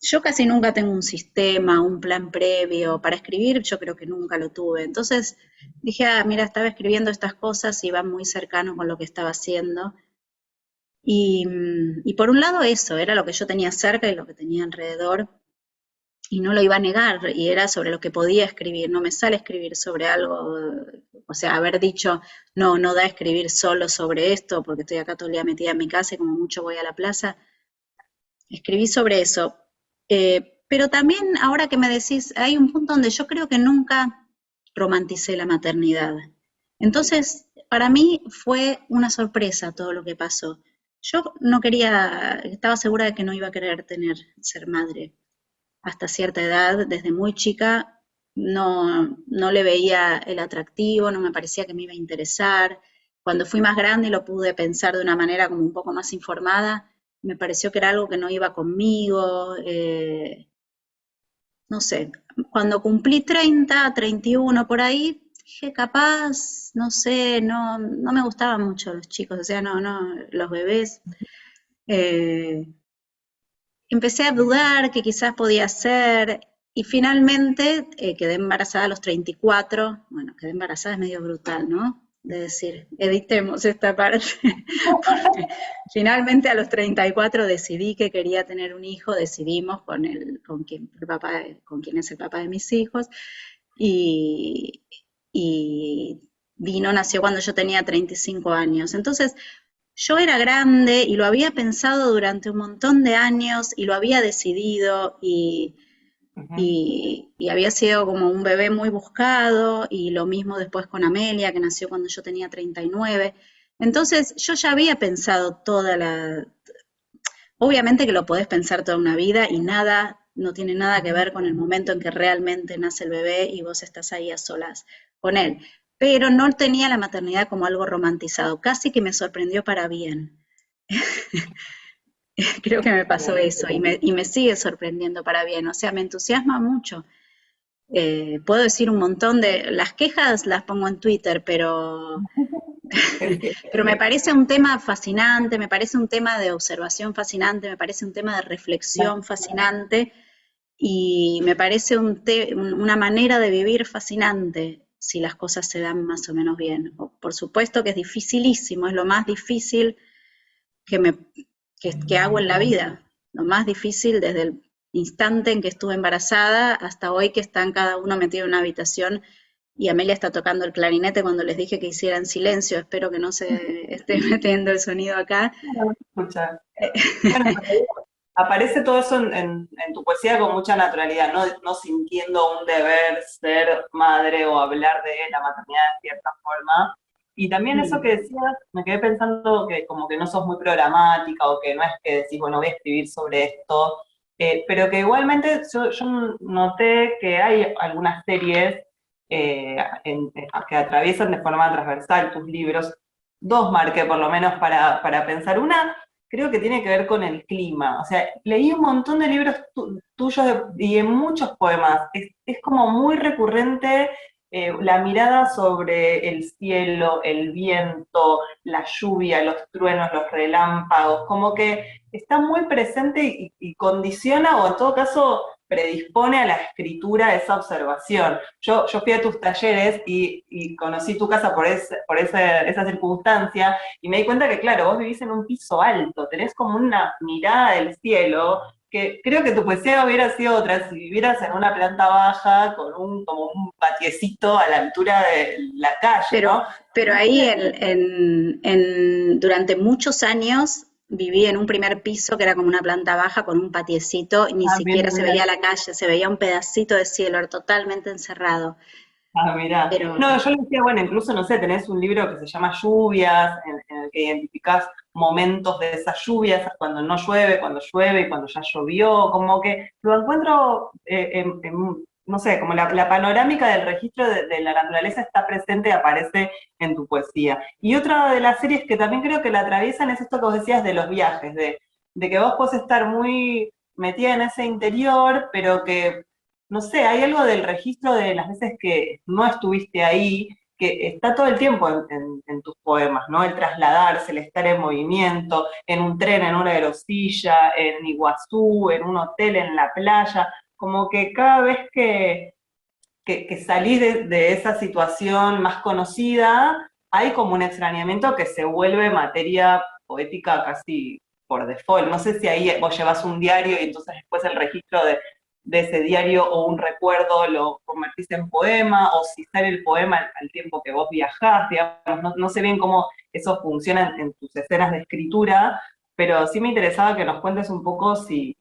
[SPEAKER 2] yo casi nunca tengo un sistema, un plan previo para escribir, yo creo que nunca lo tuve. Entonces dije, mira, estaba escribiendo estas cosas y van muy cercano con lo que estaba haciendo. Y por un lado eso, era lo que yo tenía cerca y lo que tenía alrededor, y no lo iba a negar, y era sobre lo que podía escribir. No me sale escribir sobre algo, o sea, haber dicho, no, no da escribir solo sobre esto, porque estoy acá todo el día metida en mi casa y como mucho voy a la plaza. Escribí sobre eso. Pero también, ahora que me decís, hay un punto donde yo creo que nunca romanticé la maternidad. Entonces, para mí fue una sorpresa todo lo que pasó. Yo no quería, estaba segura de que no iba a querer ser madre. Hasta cierta edad, desde muy chica, no le veía el atractivo, no me parecía que me iba a interesar. Cuando fui más grande y lo pude pensar de una manera como un poco más informada, me pareció que era algo que no iba conmigo, no sé, cuando cumplí 30, 31 por ahí, dije capaz, no sé, no me gustaban mucho los chicos, o sea, no, los bebés. Eh, Empecé a dudar que quizás podía ser, y finalmente quedé embarazada a los 34. Bueno, quedé embarazada es medio brutal, ¿no? De decir, editemos esta parte, porque finalmente a los 34 decidí que quería tener un hijo, decidimos con quien es el papá de mis hijos, y, y Dino nació cuando yo tenía 35 años. Entonces, yo era grande y lo había pensado durante un montón de años y lo había decidido
[SPEAKER 1] Ujú.
[SPEAKER 2] y había sido como un bebé muy buscado y lo mismo después con Amelia, que nació cuando yo tenía 39. Entonces yo ya había pensado obviamente que lo podés pensar toda una vida y nada, no tiene nada que ver con el momento en que realmente nace el bebé y vos estás ahí a solas con él. Pero no tenía la maternidad como algo romantizado, casi que me sorprendió para bien. Creo que me pasó eso y me sigue sorprendiendo para bien, o sea, me entusiasma mucho. Puedo decir un montón las quejas las pongo en Twitter,
[SPEAKER 1] Es que,
[SPEAKER 2] pero me parece un tema fascinante, me parece un tema de observación fascinante, me parece un tema de reflexión fascinante y me parece una manera de vivir fascinante si las cosas se dan más o menos bien. Por supuesto que es dificilísimo, es lo más difícil que, me, que hago en la vida, lo más difícil desde el instante en que estuve embarazada hasta hoy que están cada uno metido en una habitación y Amelia está tocando el clarinete cuando les dije que hicieran silencio, espero que no se esté metiendo el sonido acá.
[SPEAKER 1] escucha. Bueno, aparece todo eso en tu poesía con mucha naturalidad, no sintiendo un deber ser madre o hablar de la maternidad de cierta forma. Y también eso que decías, me quedé pensando que como que no sos muy programática o que no es que decís, bueno, voy a escribir sobre esto. pero que igualmente yo noté que hay algunas series que atraviesan de forma transversal tus libros. Dos marqué por lo menos para pensar. Una creo que tiene que ver con el clima. O sea, leí un montón de libros tuyos y en muchos poemas. Es como muy recurrente la mirada sobre el cielo, el viento, la lluvia, los truenos, los relámpagos, como que está muy presente y condiciona o en todo caso predispone a la escritura esa observación. Yo fui a tus talleres y conocí tu casa esa circunstancia y me di cuenta que, claro, vos vivís en un piso alto, tenés como una mirada del cielo que creo que tu poesía hubiera sido otra si vivieras en una planta baja con como un patiecito a la altura de la calle,
[SPEAKER 2] Pero,
[SPEAKER 1] ¿no?
[SPEAKER 2] pero ahí durante muchos años viví en un primer piso que era como una planta baja con un patiecito y ni
[SPEAKER 1] Ah, mira,
[SPEAKER 2] siquiera se
[SPEAKER 1] mira.
[SPEAKER 2] veía la calle, se veía un pedacito de cielo, era totalmente encerrado.
[SPEAKER 1] Ah, mirá.
[SPEAKER 2] Pero
[SPEAKER 1] No, yo le decía, bueno, incluso, no sé, tenés un libro que se llama Lluvias, en el que identificás momentos de esas lluvias, cuando no llueve, cuando llueve y cuando ya llovió, como que lo encuentro, no sé, como la panorámica del registro de la naturaleza está presente y aparece en tu poesía. Y otra de las series que también creo que la atraviesan es esto que vos decías de los viajes, de que vos podés estar muy metida en ese interior, pero que no sé, hay algo del registro de las veces que no estuviste ahí, que está todo el tiempo en tus poemas, ¿no? El trasladarse, el estar en movimiento, en un tren, en una aerosilla, en Iguazú, en un hotel, en la playa, como que cada vez que salís de esa situación más conocida, hay como un extrañamiento que se vuelve materia poética casi por default. No sé si ahí vos llevas un diario y entonces después el registro de ese diario o un recuerdo lo convertís en poema, o si sale el poema al tiempo que vos viajás, digamos, no sé bien cómo eso funciona en tus escenas de escritura, pero sí me interesaba que nos cuentes un poco si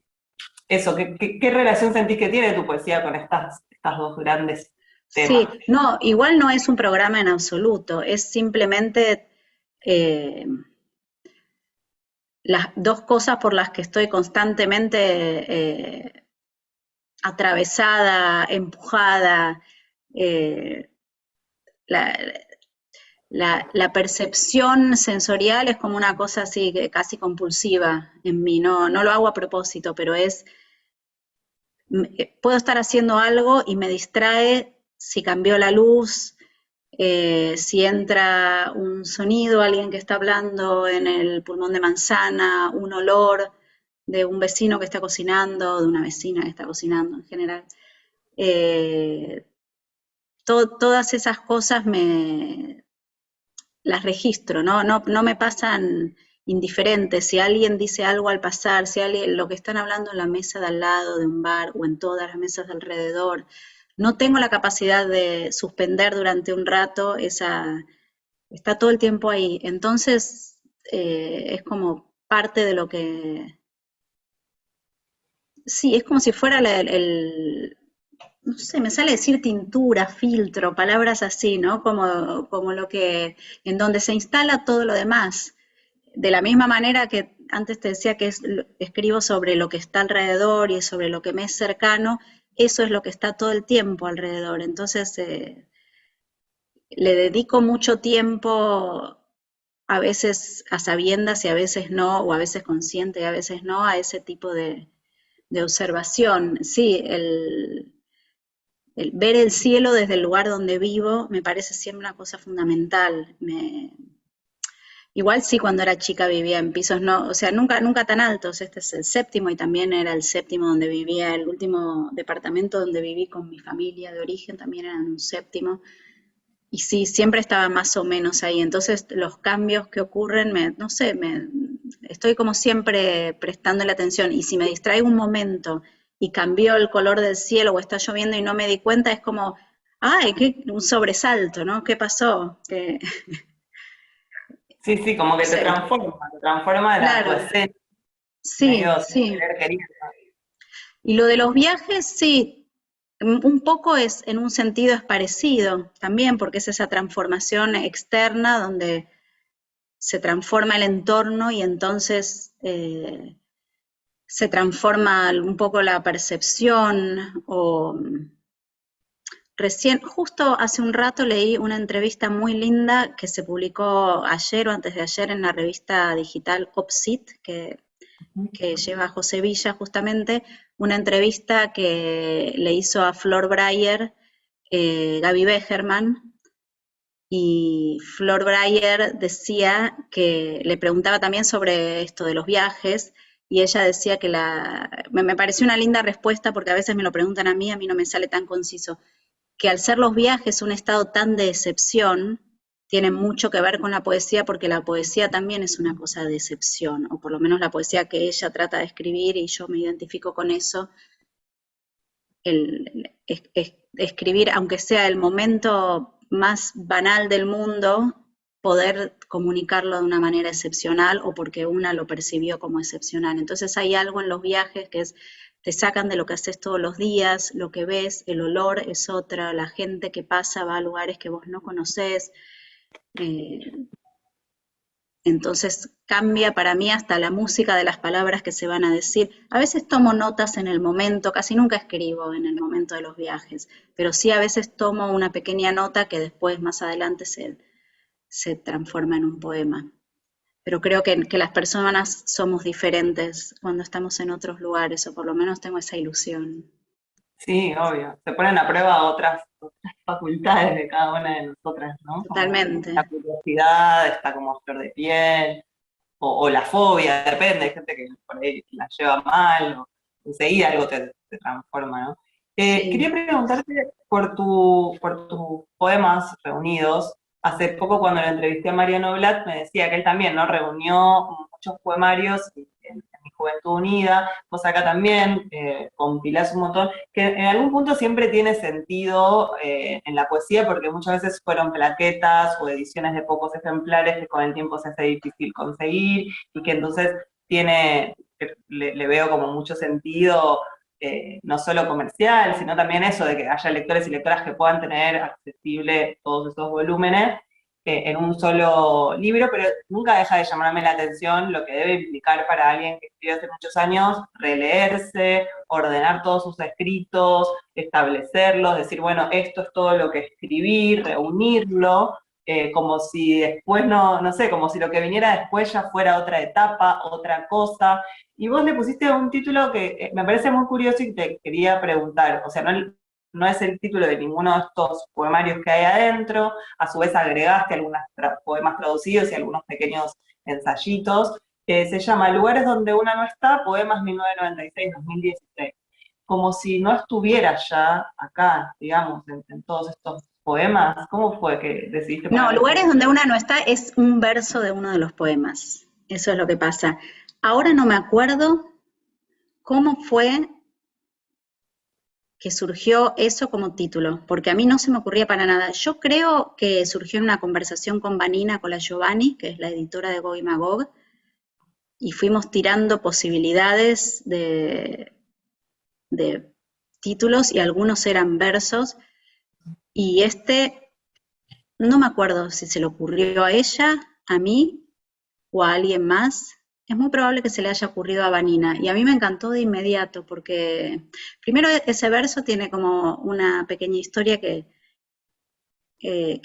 [SPEAKER 1] eso, qué relación sentís que tiene tu poesía con estas dos grandes
[SPEAKER 2] sí,
[SPEAKER 1] temas?
[SPEAKER 2] no, igual no es un programa en absoluto, es simplemente eh, las dos cosas por las que estoy constantemente atravesada, empujada, eh, la, la percepción sensorial es como una cosa así que casi compulsiva en mí, no, no lo hago a propósito, pero puedo estar haciendo algo y me distrae si cambió la luz, si entra un sonido, alguien que está hablando en el pulmón de manzana, un olor de un vecino que está cocinando, de una vecina que está cocinando en general. Eh, todas esas cosas las registro, ¿no? No, no me pasan indiferentes. Si alguien dice algo al pasar, si alguien, lo que están hablando en la mesa de al lado de un bar o en todas las mesas de alrededor, no tengo la capacidad de suspender durante un rato esa, está todo el tiempo ahí. Entonces, es como parte de lo que, sí, es como si fuera no sé, me sale decir tintura, filtro, palabras así, ¿no? Como lo que, en donde se instala todo lo demás. De la misma manera que antes te decía que escribo sobre lo que está alrededor y sobre lo que me es cercano, eso es lo que está todo el tiempo alrededor. Entonces, le dedico mucho tiempo, a veces a sabiendas y a veces no, o a veces consciente y a veces no, a ese tipo de observación. Sí, ver el cielo desde el lugar donde vivo me parece siempre una cosa fundamental. Igual sí, cuando era chica vivía en pisos, no, o sea, nunca, nunca tan altos. Este es el séptimo y también era el séptimo donde vivía, el último departamento donde viví con mi familia de origen, también era en un séptimo. Y sí, siempre estaba más o menos ahí. Entonces los cambios que ocurren, no sé, estoy como siempre prestando la atención. Y si me distraigo un momento y cambió el color del cielo o está lloviendo y no me di cuenta, es como, ay, qué un sobresalto, ¿no? ¿Qué pasó?
[SPEAKER 1] Sí, sí, como
[SPEAKER 2] No
[SPEAKER 1] que
[SPEAKER 2] sé,
[SPEAKER 1] te transforma tu
[SPEAKER 2] claro,
[SPEAKER 1] escena,
[SPEAKER 2] sí,
[SPEAKER 1] medio sin
[SPEAKER 2] sí.
[SPEAKER 1] querer queriendo.
[SPEAKER 2] Y lo de los viajes, sí, un poco es, en un sentido es parecido también, porque es esa transformación externa donde se transforma el entorno y entonces se transforma un poco la percepción o recién, justo hace un rato leí una entrevista muy linda que se publicó ayer o antes de ayer en la revista digital Opsit, que lleva José Villa justamente, una entrevista que le hizo a Flor Breyer, Gaby Begerman, y Flor Breyer decía que le preguntaba también sobre esto de los viajes, y ella decía que me pareció una linda respuesta porque a veces me lo preguntan a mí no me sale tan conciso, que al ser los viajes un estado tan de excepción, tiene mucho que ver con la poesía, porque la poesía también es una cosa de excepción, o por lo menos la poesía que ella trata de escribir, y yo me identifico con eso, escribir, aunque sea el momento más banal del mundo, poder comunicarlo de una manera excepcional o porque una lo percibió como excepcional. Entonces hay algo en los viajes que es, te sacan de lo que haces todos los días, lo que ves, el olor es otra, la gente que pasa va a lugares que vos no conocés. Eh, entonces cambia para mí hasta la música de las palabras que se van a decir. A veces tomo notas en el momento, casi nunca escribo en el momento de los viajes, pero sí a veces tomo una pequeña nota que después más adelante se transforma en un poema. Pero creo que las personas somos diferentes cuando estamos en otros lugares, o por lo menos tengo esa ilusión.
[SPEAKER 1] Sí, obvio. Se ponen a prueba otras facultades de cada una de nosotras, ¿no? Como
[SPEAKER 2] Totalmente.
[SPEAKER 1] la curiosidad, está como flor de piel, o la fobia, depende, hay gente que por ahí la lleva mal, o enseguida algo te transforma, ¿no? Quería
[SPEAKER 2] Sí.
[SPEAKER 1] preguntarte por tus poemas reunidos. Hace poco cuando lo entrevisté a Mariano Blatt me decía que él también, ¿no? Reunió muchos poemarios en mi Juventud Unida, vos acá también compilás un montón, que en algún punto siempre tiene sentido en la poesía, porque muchas veces fueron plaquetas o ediciones de pocos ejemplares que con el tiempo se hace difícil conseguir, y que entonces le veo como mucho sentido, no solo comercial, sino también eso de que haya lectores y lectoras que puedan tener accesible todos esos volúmenes en un solo libro, pero nunca deja de llamarme la atención lo que debe implicar para alguien que escribió hace muchos años, releerse, ordenar todos sus escritos, establecerlos, decir, bueno, esto es todo lo que escribí, reunirlo, como si después no sé, como si lo que viniera después ya fuera otra etapa, otra cosa. Y vos le pusiste un título que me parece muy curioso y te quería preguntar, o sea, no es el título de ninguno de estos poemarios que hay adentro, a su vez agregaste algunos poemas traducidos y algunos pequeños ensayitos, que se llama Lugares donde una no está, poemas 1996-2016. Como si no estuviera ya acá, digamos, en todos estos poemas. ¿Cómo fue que decidiste
[SPEAKER 2] No,
[SPEAKER 1] ponerle ese
[SPEAKER 2] lugares donde
[SPEAKER 1] título?
[SPEAKER 2] una no está es un verso de uno de los poemas. Eso es lo que pasa. Ahora no me acuerdo cómo fue que surgió eso como título, porque a mí no se me ocurría para nada. Yo creo que surgió en una conversación con Vanina Giovanni, que es la editora de Gog y Magog, y fuimos tirando posibilidades de títulos y algunos eran versos, y no me acuerdo si se le ocurrió a ella, a mí o a alguien más. Es muy probable que se le haya ocurrido a Vanina, y a mí me encantó de inmediato porque primero ese verso tiene como una pequeña historia que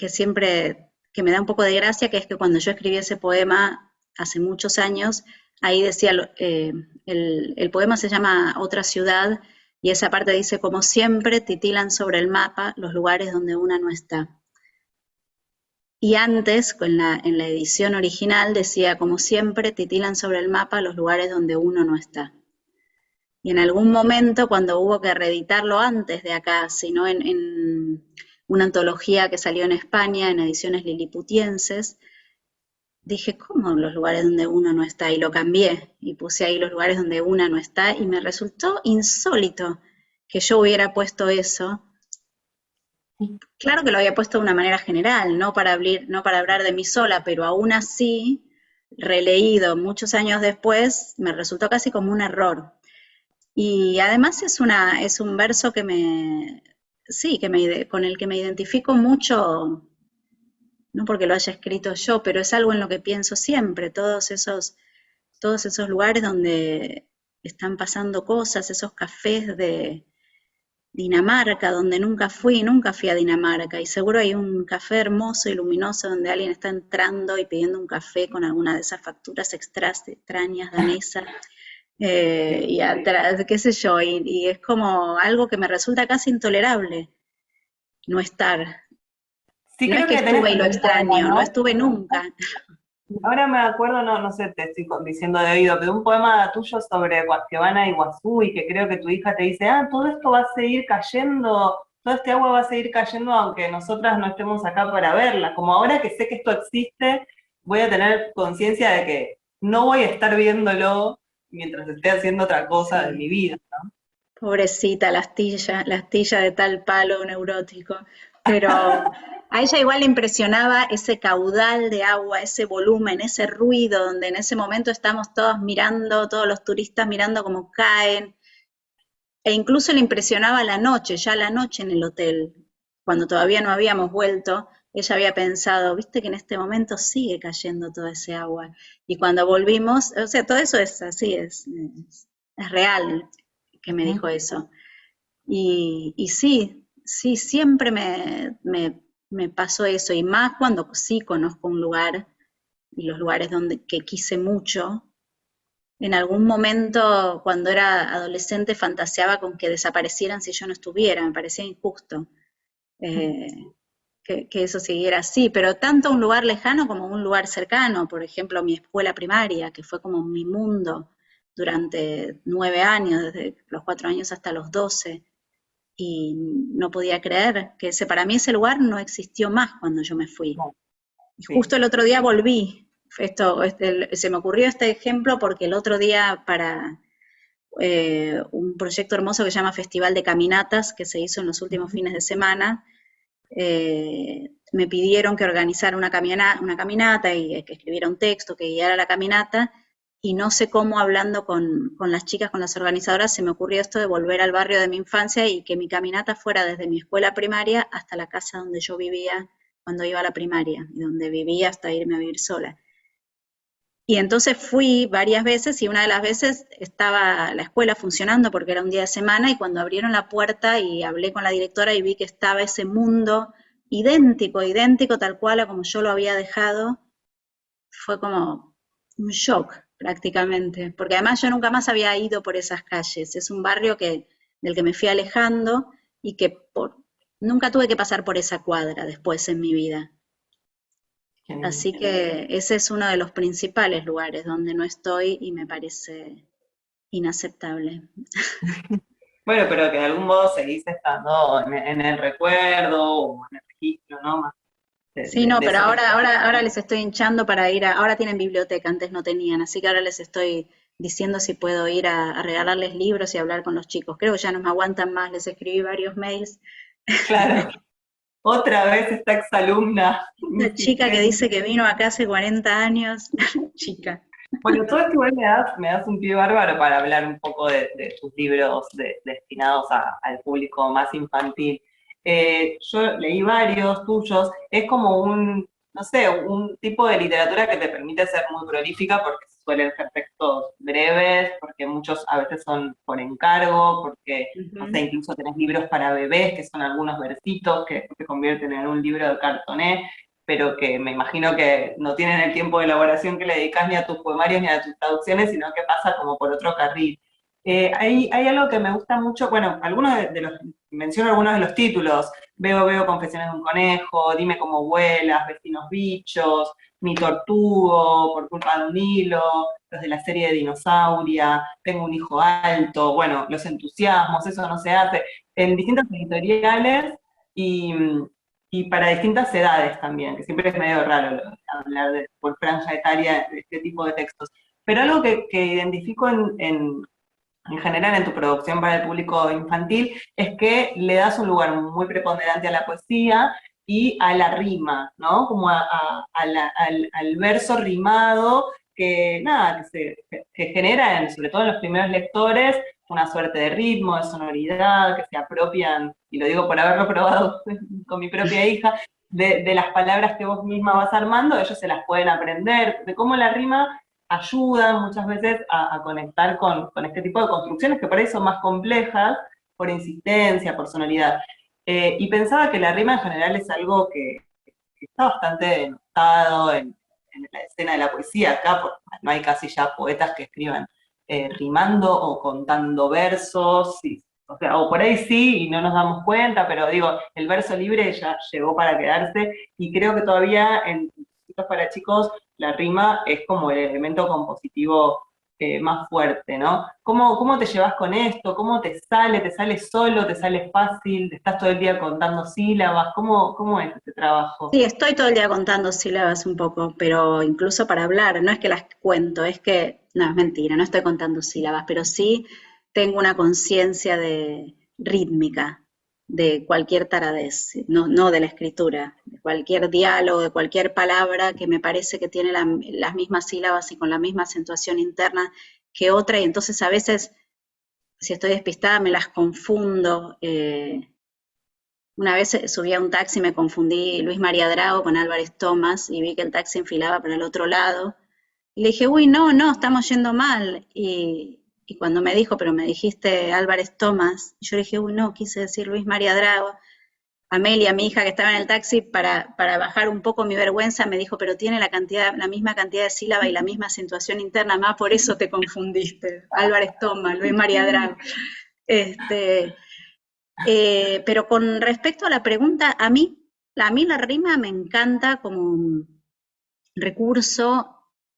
[SPEAKER 2] siempre, que me da un poco de gracia, que es que cuando yo escribí ese poema hace muchos años, ahí decía, el poema se llama Otra ciudad, y esa parte dice, como siempre titilan sobre el mapa los lugares donde una no está. Y antes, en la edición original, decía, como siempre titilan sobre el mapa los lugares donde uno no está. Y en algún momento, cuando hubo que reeditarlo antes de acá, sino en una antología que salió en España, en ediciones liliputienses, dije, ¿cómo los lugares donde uno no está? Y lo cambié y puse ahí los lugares donde una no está, y me resultó insólito que yo hubiera puesto eso. Claro que lo había puesto de una manera general, no para hablar de mí sola, pero aún así, releído muchos años después, me resultó casi como un error. Y además es un verso sí, con el que me identifico mucho, no porque lo haya escrito yo, pero es algo en lo que pienso siempre, todos esos lugares están pasando cosas, esos cafés de Dinamarca, donde nunca fui a Dinamarca, y seguro hay un café hermoso y luminoso donde alguien está entrando y pidiendo un café con alguna de esas facturas extrañas danesas,
[SPEAKER 1] Sí.
[SPEAKER 2] y atrás, qué sé yo, y es como algo que me resulta casi intolerable no estar.
[SPEAKER 1] Sí,
[SPEAKER 2] No es
[SPEAKER 1] creo
[SPEAKER 2] que
[SPEAKER 1] que tenés
[SPEAKER 2] estuve y lo
[SPEAKER 1] como un poema,
[SPEAKER 2] extraño, no
[SPEAKER 1] ¿no?
[SPEAKER 2] estuve nunca.
[SPEAKER 1] Ahora me acuerdo, no sé, te estoy diciendo de oído, pero un poema tuyo sobre Guasquebana y Guazú, y que creo que tu hija te dice, todo esto va a seguir cayendo, todo este agua va a seguir cayendo aunque nosotras no estemos acá para verla. Como ahora que sé que esto existe, voy a tener conciencia de que no voy a estar viéndolo mientras esté haciendo otra cosa de mi
[SPEAKER 2] Sí,
[SPEAKER 1] vida.
[SPEAKER 2] pobrecita, la astilla de tal palo neurótico. Pero a ella igual le impresionaba ese caudal de agua, ese volumen, ese ruido, donde en ese momento estamos todos mirando, todos los turistas mirando cómo caen. E incluso le impresionaba la noche, ya la noche en el hotel, cuando todavía no habíamos vuelto, ella había pensado, viste que en este momento sigue cayendo toda ese agua. Y cuando volvimos, o sea, todo eso es así, es real que me dijo
[SPEAKER 1] Ujú.
[SPEAKER 2] eso. Y sí, sí, siempre me pasó eso, y más cuando sí conozco un lugar, y los lugares donde que quise mucho, en algún momento, cuando era adolescente, fantaseaba con que desaparecieran si yo no estuviera, me parecía injusto que eso siguiera así, pero tanto un lugar lejano como un lugar cercano, por ejemplo, mi escuela primaria, que fue como mi mundo durante 9 años, desde los 4 años hasta los 12, y no podía creer que para mí ese lugar no existió más cuando yo me fui.
[SPEAKER 1] No,
[SPEAKER 2] Y
[SPEAKER 1] sí.
[SPEAKER 2] justo el otro día volví. Se me ocurrió este ejemplo porque el otro día para un proyecto hermoso que se llama Festival de Caminatas, que se hizo en los últimos
[SPEAKER 1] Ujú.
[SPEAKER 2] fines de semana, me pidieron que organizara una caminata y que escribiera un texto, que guiara la caminata, y no sé cómo hablando con las chicas, con las organizadoras, se me ocurrió esto de volver al barrio de mi infancia y que mi caminata fuera desde mi escuela primaria hasta la casa donde yo vivía cuando iba a la primaria y donde vivía hasta irme a vivir sola. Y entonces fui varias veces y una de las veces estaba la escuela funcionando porque era un día de semana y cuando abrieron la puerta y hablé con la directora y vi que estaba ese mundo idéntico, idéntico tal cual a como yo lo había dejado, fue como un shock prácticamente, porque además yo nunca más había ido por esas calles, es un barrio del que me fui alejando y que nunca tuve que pasar por esa cuadra después en mi vida.
[SPEAKER 1] Qué lindo.
[SPEAKER 2] Así que ese es uno de los principales lugares donde no estoy y me parece inaceptable.
[SPEAKER 1] Bueno, pero que de algún modo seguís estando en el recuerdo o en el registro, ¿no? Más
[SPEAKER 2] Sí, no,
[SPEAKER 1] de
[SPEAKER 2] pero
[SPEAKER 1] eso que está.
[SPEAKER 2] ahora les estoy hinchando para ahora tienen biblioteca, antes no tenían, así que ahora les estoy diciendo si puedo ir a regalarles libros y hablar con los chicos. Creo que ya no me aguantan más, les escribí varios mails.
[SPEAKER 1] Claro, otra vez esta exalumna
[SPEAKER 2] La chica que
[SPEAKER 1] insistente.
[SPEAKER 2] dice que vino acá hace 40 años, chica.
[SPEAKER 1] Bueno, todo esto igual me das un pie bárbaro para hablar un poco de tus libros destinados al público más infantil. Yo leí varios tuyos, es como no sé, un tipo de literatura que te permite ser muy prolífica porque suelen ser textos breves, porque muchos a veces son por encargo, porque, no sé,
[SPEAKER 2] Ujú.
[SPEAKER 1] incluso tenés libros para bebés, que son algunos versitos que se convierten en un libro de cartoné, pero que me imagino que no tienen el tiempo de elaboración que le dedicas ni a tus poemarios ni a tus traducciones, sino que pasa como por otro carril. Hay algo que me gusta mucho, bueno, algunos de los, menciono algunos de los títulos, Veo, Confesiones de un conejo, Dime cómo vuelas, Vecinos bichos, Mi tortugo, Por culpa de un hilo, los de la serie de Dinosauria, Tengo un hijo alto, bueno, Los entusiasmos, eso no se hace, en distintas editoriales y, y para distintas edades también, que siempre es medio raro hablar por franja etaria de este tipo de textos. Pero algo que identifico en general en tu producción para el público infantil es que le das un lugar muy preponderante a la poesía y a la rima, ¿no? Como al verso rimado que, nada, que genera, sobre todo en los primeros lectores, una suerte de ritmo, de sonoridad, que se apropian, y lo digo por haberlo probado con mi propia hija, de las palabras que vos misma vas armando, ellos se las pueden aprender, de cómo la rima ayudan muchas veces a conectar con este tipo de construcciones que por ahí son más complejas, por insistencia, por sonoridad. Y pensaba que la rima en general es algo que está bastante denostado en la escena de la poesía. Acá no hay casi ya poetas que escriban rimando o contando versos, o sea, o por ahí sí y no nos damos cuenta, pero digo, el verso libre ya llegó para quedarse y creo que todavía en Citas para chicos la rima es como el elemento compositivo más fuerte, ¿no? ¿Cómo te llevas con esto? ¿Cómo te sale? ¿Te sale solo? ¿Te sale fácil? ¿Estás todo el día contando sílabas? ¿Cómo es este trabajo?
[SPEAKER 2] Sí, estoy todo el día contando sílabas un poco, pero incluso para hablar, no es que las cuento, es que, no, es mentira, no estoy contando sílabas, pero sí tengo una conciencia de rítmica de cualquier taradez, no de la escritura, de cualquier diálogo, de cualquier palabra que me parece que tiene las mismas sílabas y con la misma acentuación interna que otra, y entonces a veces, si estoy despistada, me las confundo. Una vez subí a un taxi y me confundí Luis María Drago con Álvarez Tomás y vi que el taxi enfilaba para el otro lado. Y le dije, uy, no, estamos yendo mal. Y cuando me dijo, pero me dijiste Álvarez Tomás, y yo le dije, uy, no, quise decir Luis María Drago. Amelia, mi hija que estaba en el taxi, para bajar un poco mi vergüenza, me dijo, pero tiene la misma cantidad de sílaba y la misma acentuación interna, más por eso te confundiste. Álvarez Tomás, Luis María Drago. Este, pero con respecto a la pregunta, a mí la rima me encanta como recurso,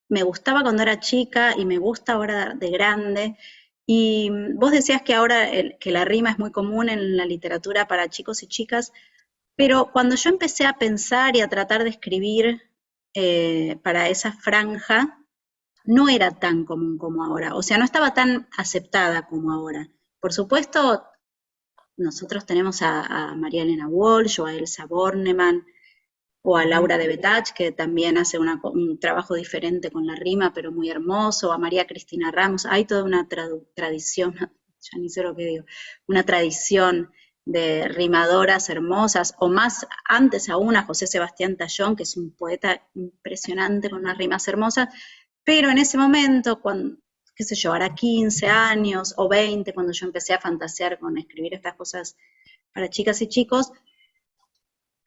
[SPEAKER 2] me gustaba cuando era chica y me gusta ahora de grande. Y vos decías que ahora que la rima es muy común en la literatura para chicos y chicas, pero cuando yo empecé a pensar y a tratar de escribir para esa franja, no era tan común como ahora, o sea, no estaba tan aceptada como ahora. Por supuesto, nosotros tenemos a María Elena Walsh o a Elsa Bornemann o a
[SPEAKER 1] Ujú.
[SPEAKER 2] Laura de Betach, que también hace un trabajo diferente con la rima, pero muy hermoso, o a María Cristina Ramos. Hay toda una tradición, ya ni sé lo que digo, una tradición de rimadoras hermosas, o más antes aún a José Sebastián Tallón, que es un poeta impresionante con unas rimas hermosas, pero en ese momento, cuando, qué sé yo, hará 15 años o 20, cuando yo empecé a fantasear con escribir estas cosas para chicas y chicos,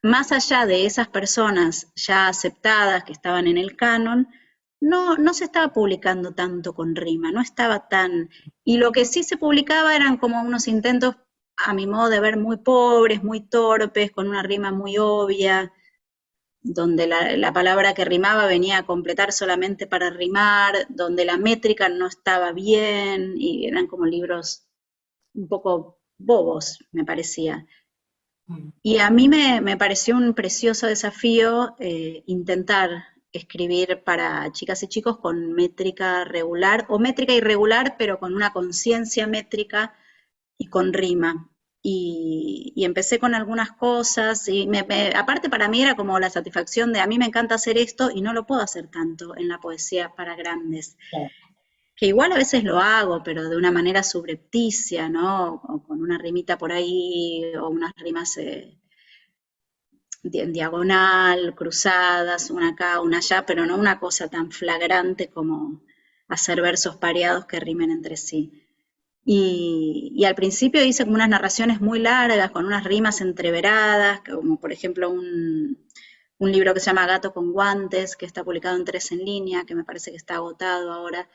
[SPEAKER 2] más allá de esas personas ya aceptadas que estaban en el canon, no se estaba publicando tanto con rima, no estaba tan... Y lo que sí se publicaba eran como unos intentos, a mi modo de ver, muy pobres, muy torpes, con una rima muy obvia, donde la palabra que rimaba venía a completar solamente para rimar, donde la métrica no estaba bien, y eran como libros un poco bobos, me parecía. Y a mí me pareció un precioso desafío intentar escribir para chicas y chicos con métrica regular o métrica irregular, pero con una conciencia métrica y con rima. Y empecé con algunas cosas y aparte para mí era como la satisfacción de a mí me encanta hacer esto y no lo puedo hacer tanto en la poesía para grandes, que igual a veces lo hago, pero de una manera subrepticia, ¿no? O con una rimita por ahí, o unas rimas en diagonal, cruzadas, una acá, una allá, pero no una cosa tan flagrante como hacer versos pareados que rimen entre sí. Y al principio hice como unas narraciones muy largas, con unas rimas entreveradas, como por ejemplo un libro que se llama Gato con guantes, que está publicado en 3 en línea, que me parece que está agotado ahora.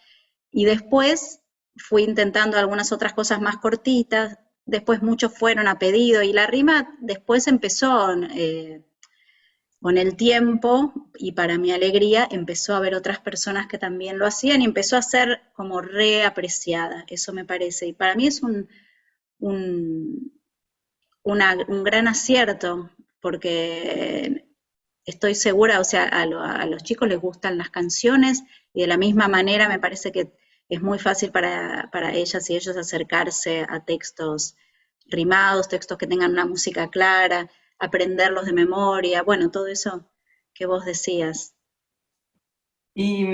[SPEAKER 2] Y después fui intentando algunas otras cosas más cortitas, después muchos fueron a pedido, y la rima después empezó con el tiempo, y para mi alegría empezó a haber otras personas que también lo hacían y empezó a ser como reapreciada, eso me parece. Y para mí es un, un gran acierto, porque estoy segura, o sea, a los chicos les gustan las canciones y de la misma manera me parece que es muy fácil para ellas y ellos acercarse a textos rimados, textos que tengan una música clara, aprenderlos de memoria, bueno, todo eso que vos decías.
[SPEAKER 1] Y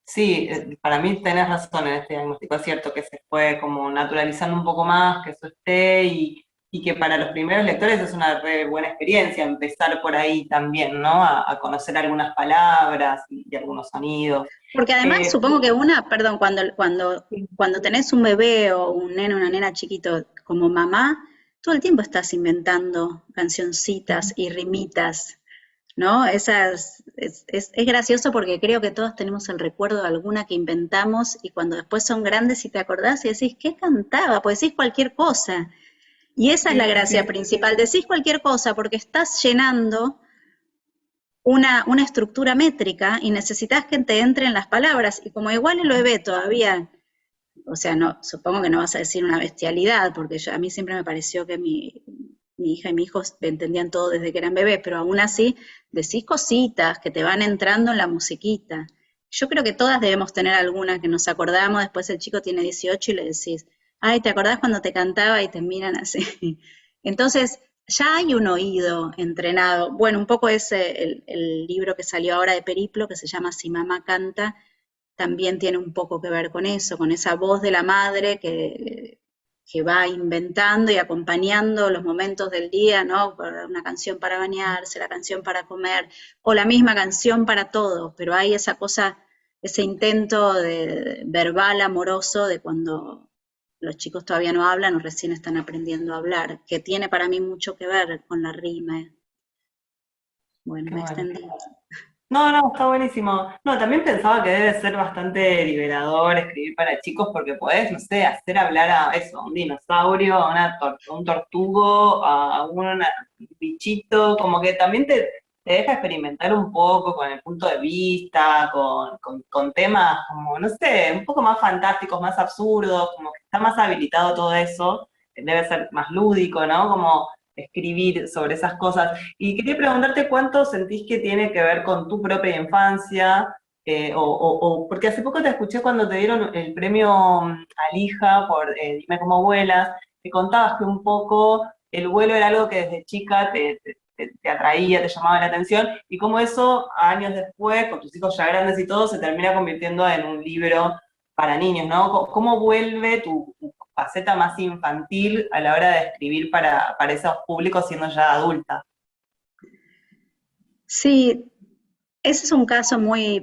[SPEAKER 1] sí, para mí tenés razón en este diagnóstico, es cierto que se fue como naturalizando un poco más, que eso esté, y que para los primeros lectores es una re buena experiencia empezar por ahí también, ¿no? A conocer algunas palabras y algunos sonidos.
[SPEAKER 2] Porque además
[SPEAKER 1] Eh,
[SPEAKER 2] supongo que perdón, cuando tenés un bebé o un nene, una nena chiquito como mamá, todo el tiempo estás inventando cancioncitas y rimitas, ¿no? Es gracioso porque creo que todos tenemos el recuerdo de alguna que inventamos y cuando después son grandes y te acordás y decís, ¿qué cantaba? Pues decís cualquier cosa. Y esa es la
[SPEAKER 1] sí,
[SPEAKER 2] gracia
[SPEAKER 1] sí,
[SPEAKER 2] principal, decís cualquier cosa porque estás llenando una estructura métrica y necesitas que te entren las palabras. Y como igual el bebé todavía, o sea, no, supongo que no vas a decir una bestialidad, porque a mí siempre me pareció que mi hija y mi hijo entendían todo desde que eran bebés, pero aún así decís cositas que te van entrando en la musiquita. Yo creo que todas debemos tener alguna que nos acordamos, después el chico tiene 18 y le decís, ay, ¿te acordás cuando te cantaba? Y te miran así. Entonces, ya hay un oído entrenado. Bueno, un poco es el libro que salió ahora de Periplo, que se llama Si mamá canta, también tiene un poco que ver con eso, con esa voz de la madre que va inventando y acompañando los momentos del día, ¿no? Una canción para bañarse, la canción para comer, o la misma canción para todo, pero hay esa cosa, ese intento de verbal amoroso de cuando los chicos todavía no hablan o recién están aprendiendo a hablar, que tiene para mí mucho que ver con la rima. Bueno,
[SPEAKER 1] qué
[SPEAKER 2] me
[SPEAKER 1] bueno.
[SPEAKER 2] extendí.
[SPEAKER 1] No, no, está buenísimo. No, también pensaba que debe ser bastante liberador escribir para chicos porque podés, no sé, hacer hablar a eso, a un dinosaurio, a a un tortugo, a un bichito, como que también te deja experimentar un poco con el punto de vista, con temas como, no sé, un poco más fantásticos, más absurdos, como que está más habilitado todo eso, debe ser más lúdico, ¿no? Como escribir sobre esas cosas. Y quería preguntarte cuánto sentís que tiene que ver con tu propia infancia, porque hace poco te escuché cuando te dieron el premio Alija por Dime cómo vuelas, que contabas que un poco el vuelo era algo que desde chica te atraía, te llamaba la atención, y cómo eso, años después, con tus hijos ya grandes y todo, se termina convirtiendo en un libro para niños, ¿no? ¿Cómo vuelve tu faceta más infantil a la hora de escribir para esos públicos siendo ya adulta?
[SPEAKER 2] Sí, ese es un caso muy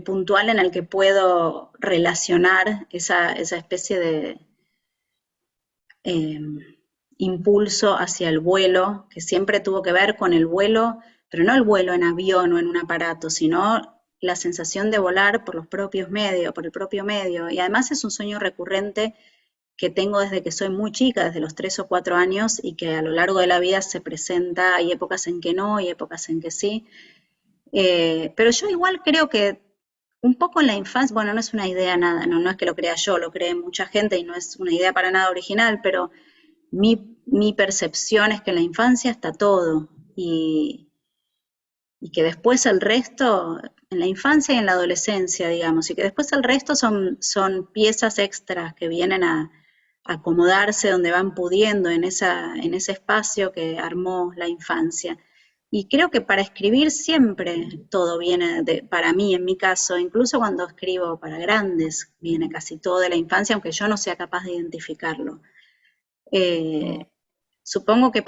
[SPEAKER 2] puntual en el que puedo relacionar esa especie de eh, impulso hacia el vuelo, que siempre tuvo que ver con el vuelo, pero no el vuelo en avión o en un aparato, sino la sensación de volar por los propios medios, por el propio medio. Y además es un sueño recurrente que tengo desde que soy muy chica, desde los 3 o 4 años, y que a lo largo de la vida se presenta, hay épocas en que no, hay épocas en que sí. Pero yo igual creo que un poco en la infancia, bueno, no es una idea nada, no es que lo crea yo, lo cree mucha gente y no es una idea para nada original, pero mi percepción es que en la infancia está todo y que después el resto, en la infancia y en la adolescencia, digamos, y que después el resto son piezas extras que vienen a acomodarse donde van pudiendo en ese espacio que armó la infancia. Y creo que para escribir siempre todo viene para mí, en mi caso, incluso cuando escribo para grandes, viene casi todo de la infancia, aunque yo no sea capaz de identificarlo.
[SPEAKER 1] Mm.
[SPEAKER 2] Eh, Supongo que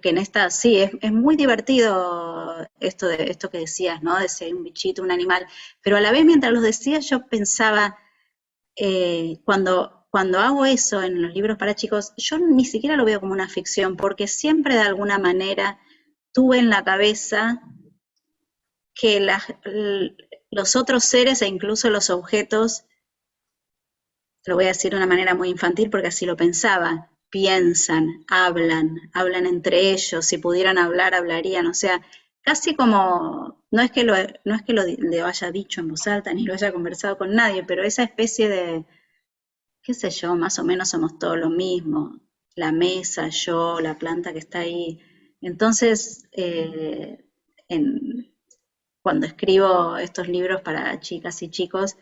[SPEAKER 2] que en esta, sí, es muy divertido esto que decías, ¿no? De ser un bichito, un animal, pero a la vez mientras lo decías yo pensaba, cuando hago eso en los libros para chicos, yo ni siquiera lo veo como una ficción, porque siempre de alguna manera tuve en la cabeza que los otros seres e incluso los objetos, lo voy a decir de una manera muy infantil porque así lo pensaba, piensan, hablan entre ellos, si pudieran hablar, hablarían, o sea, casi como, no es que le haya dicho en voz alta ni lo haya conversado con nadie, pero esa especie de, qué sé yo, más o menos somos todos lo mismo, la mesa, yo, la planta que está ahí. Entonces, en, cuando escribo estos libros para chicas y chicos,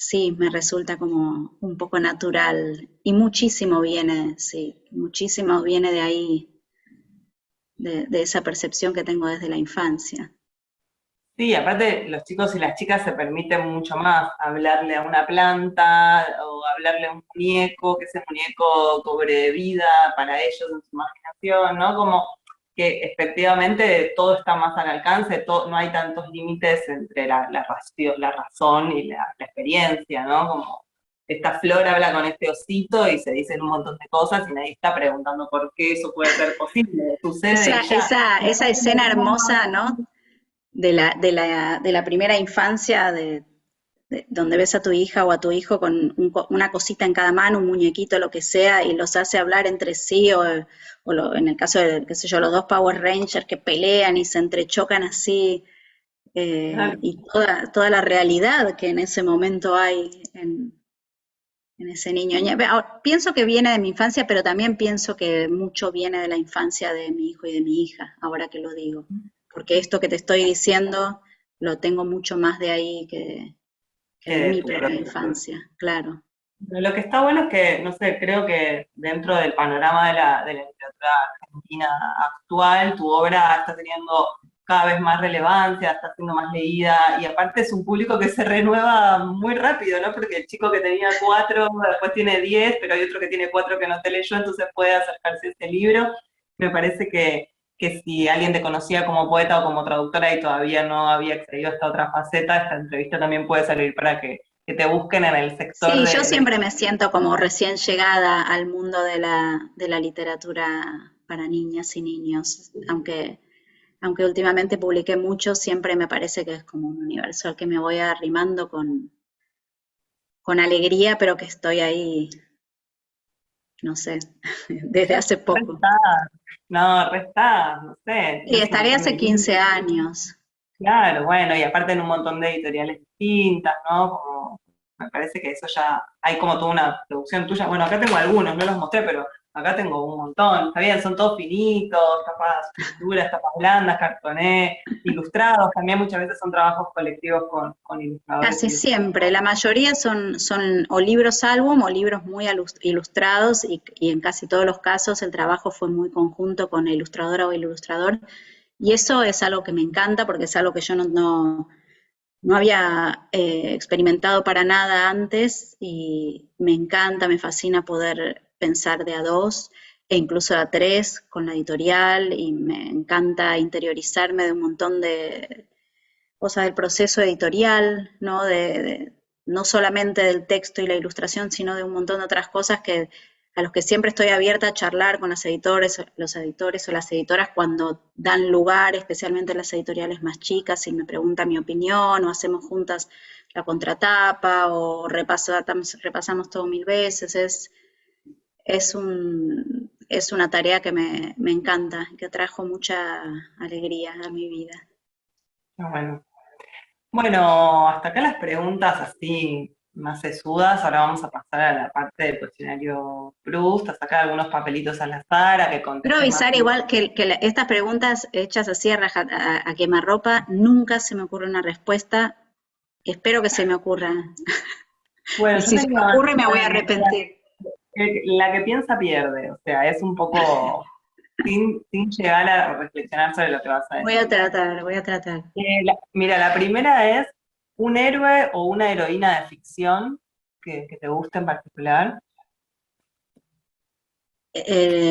[SPEAKER 2] sí, me resulta como un poco natural y muchísimo viene, sí, muchísimo viene de ahí, de esa percepción que tengo desde la infancia.
[SPEAKER 1] Sí, aparte los chicos y las chicas se permiten mucho más hablarle a una planta o hablarle a un muñeco, que ese muñeco cobre vida para ellos en su imaginación, ¿no? Como que efectivamente todo está más al alcance, no hay tantos límites entre la razón y la experiencia, ¿no? Como esta flor habla con este osito y se dicen un montón de cosas y nadie está preguntando por qué eso puede ser posible, sucede y ya.
[SPEAKER 2] Esa escena hermosa, ¿no? De la primera infancia, donde ves a tu hija o a tu hijo con una cosita en cada mano, un muñequito, lo que sea, y los hace hablar entre sí, en el caso de, qué sé yo, los dos Power Rangers que pelean y se entrechocan así, y toda la realidad que en ese momento hay en ese niño. Pienso que viene de mi infancia, pero también pienso que mucho viene de la infancia de mi hijo y de mi hija, ahora que lo digo. Porque esto que te estoy diciendo lo tengo mucho más de ahí que
[SPEAKER 1] Que
[SPEAKER 2] de
[SPEAKER 1] de
[SPEAKER 2] mi
[SPEAKER 1] tu
[SPEAKER 2] propia
[SPEAKER 1] propio.
[SPEAKER 2] infancia, claro.
[SPEAKER 1] Lo que está bueno es que, no sé, creo que dentro del panorama de la literatura argentina actual, tu obra está teniendo cada vez más relevancia, está siendo más leída, y aparte es un público que se renueva muy rápido, ¿no? Porque el chico que tenía 4, después tiene 10, pero hay otro que tiene 4 que no te leyó, entonces puede acercarse a este libro. Me parece que si alguien te conocía como poeta o como traductora y todavía no había accedido a esta otra faceta, esta entrevista también puede servir para que te busquen en el sector
[SPEAKER 2] Sí, yo
[SPEAKER 1] de.
[SPEAKER 2] siempre me siento como recién llegada al mundo de la literatura para niñas y niños, aunque últimamente publiqué mucho, siempre me parece que es como un universo al que me voy arrimando con alegría, pero que estoy ahí, no sé, desde hace poco.
[SPEAKER 1] Resta, no, resta, no sé,
[SPEAKER 2] Y estaré hace 15 años.
[SPEAKER 1] claro, bueno, y aparte en un montón de editoriales distintas, ¿no? Como, me parece que eso ya, hay como toda una producción tuya, bueno, acá tengo algunos, no los mostré, pero acá tengo un montón, está bien, son todos finitos, tapas duras, tapas blandas, cartoné, ilustrados, también muchas veces son trabajos colectivos con ilustradores e
[SPEAKER 2] Casi siempre,
[SPEAKER 1] ilustradoras.
[SPEAKER 2] la mayoría son o libros álbum o libros muy ilustrados y en casi todos los casos el trabajo fue muy conjunto con ilustradora o ilustrador y eso es algo que me encanta porque es algo que yo no había experimentado para nada antes y me encanta, me fascina poder pensar de a dos e incluso de a tres con la editorial y me encanta interiorizarme de un montón de cosas del proceso editorial, ¿no? No solamente del texto y la ilustración, sino de un montón de otras cosas a los que siempre estoy abierta a charlar con los editores o las editoras cuando dan lugar, especialmente las editoriales más chicas, y me preguntan mi opinión, o hacemos juntas la contratapa, o repasamos todo 1000 veces. Es una tarea que me encanta, que trajo mucha alegría a mi vida.
[SPEAKER 1] Ah, bueno. Bueno, hasta acá las preguntas así más sesudas. Ahora vamos a pasar a la parte del cuestionario Proust, a sacar algunos papelitos al azar, a que
[SPEAKER 2] Quiero
[SPEAKER 1] contestes más.
[SPEAKER 2] avisar igual estas preguntas hechas así a quemarropa, nunca se me ocurre una respuesta. Espero que se me ocurra. Y
[SPEAKER 1] Bueno, yo
[SPEAKER 2] si se
[SPEAKER 1] tengo
[SPEAKER 2] me ocurre me voy a arrepentir.
[SPEAKER 1] la que piensa pierde, o sea, es un poco sin llegar a reflexionar sobre lo que vas a
[SPEAKER 2] Voy
[SPEAKER 1] decir.
[SPEAKER 2] a tratar, voy a tratar.
[SPEAKER 1] Mira, la primera es un héroe o una heroína de ficción que te guste en particular.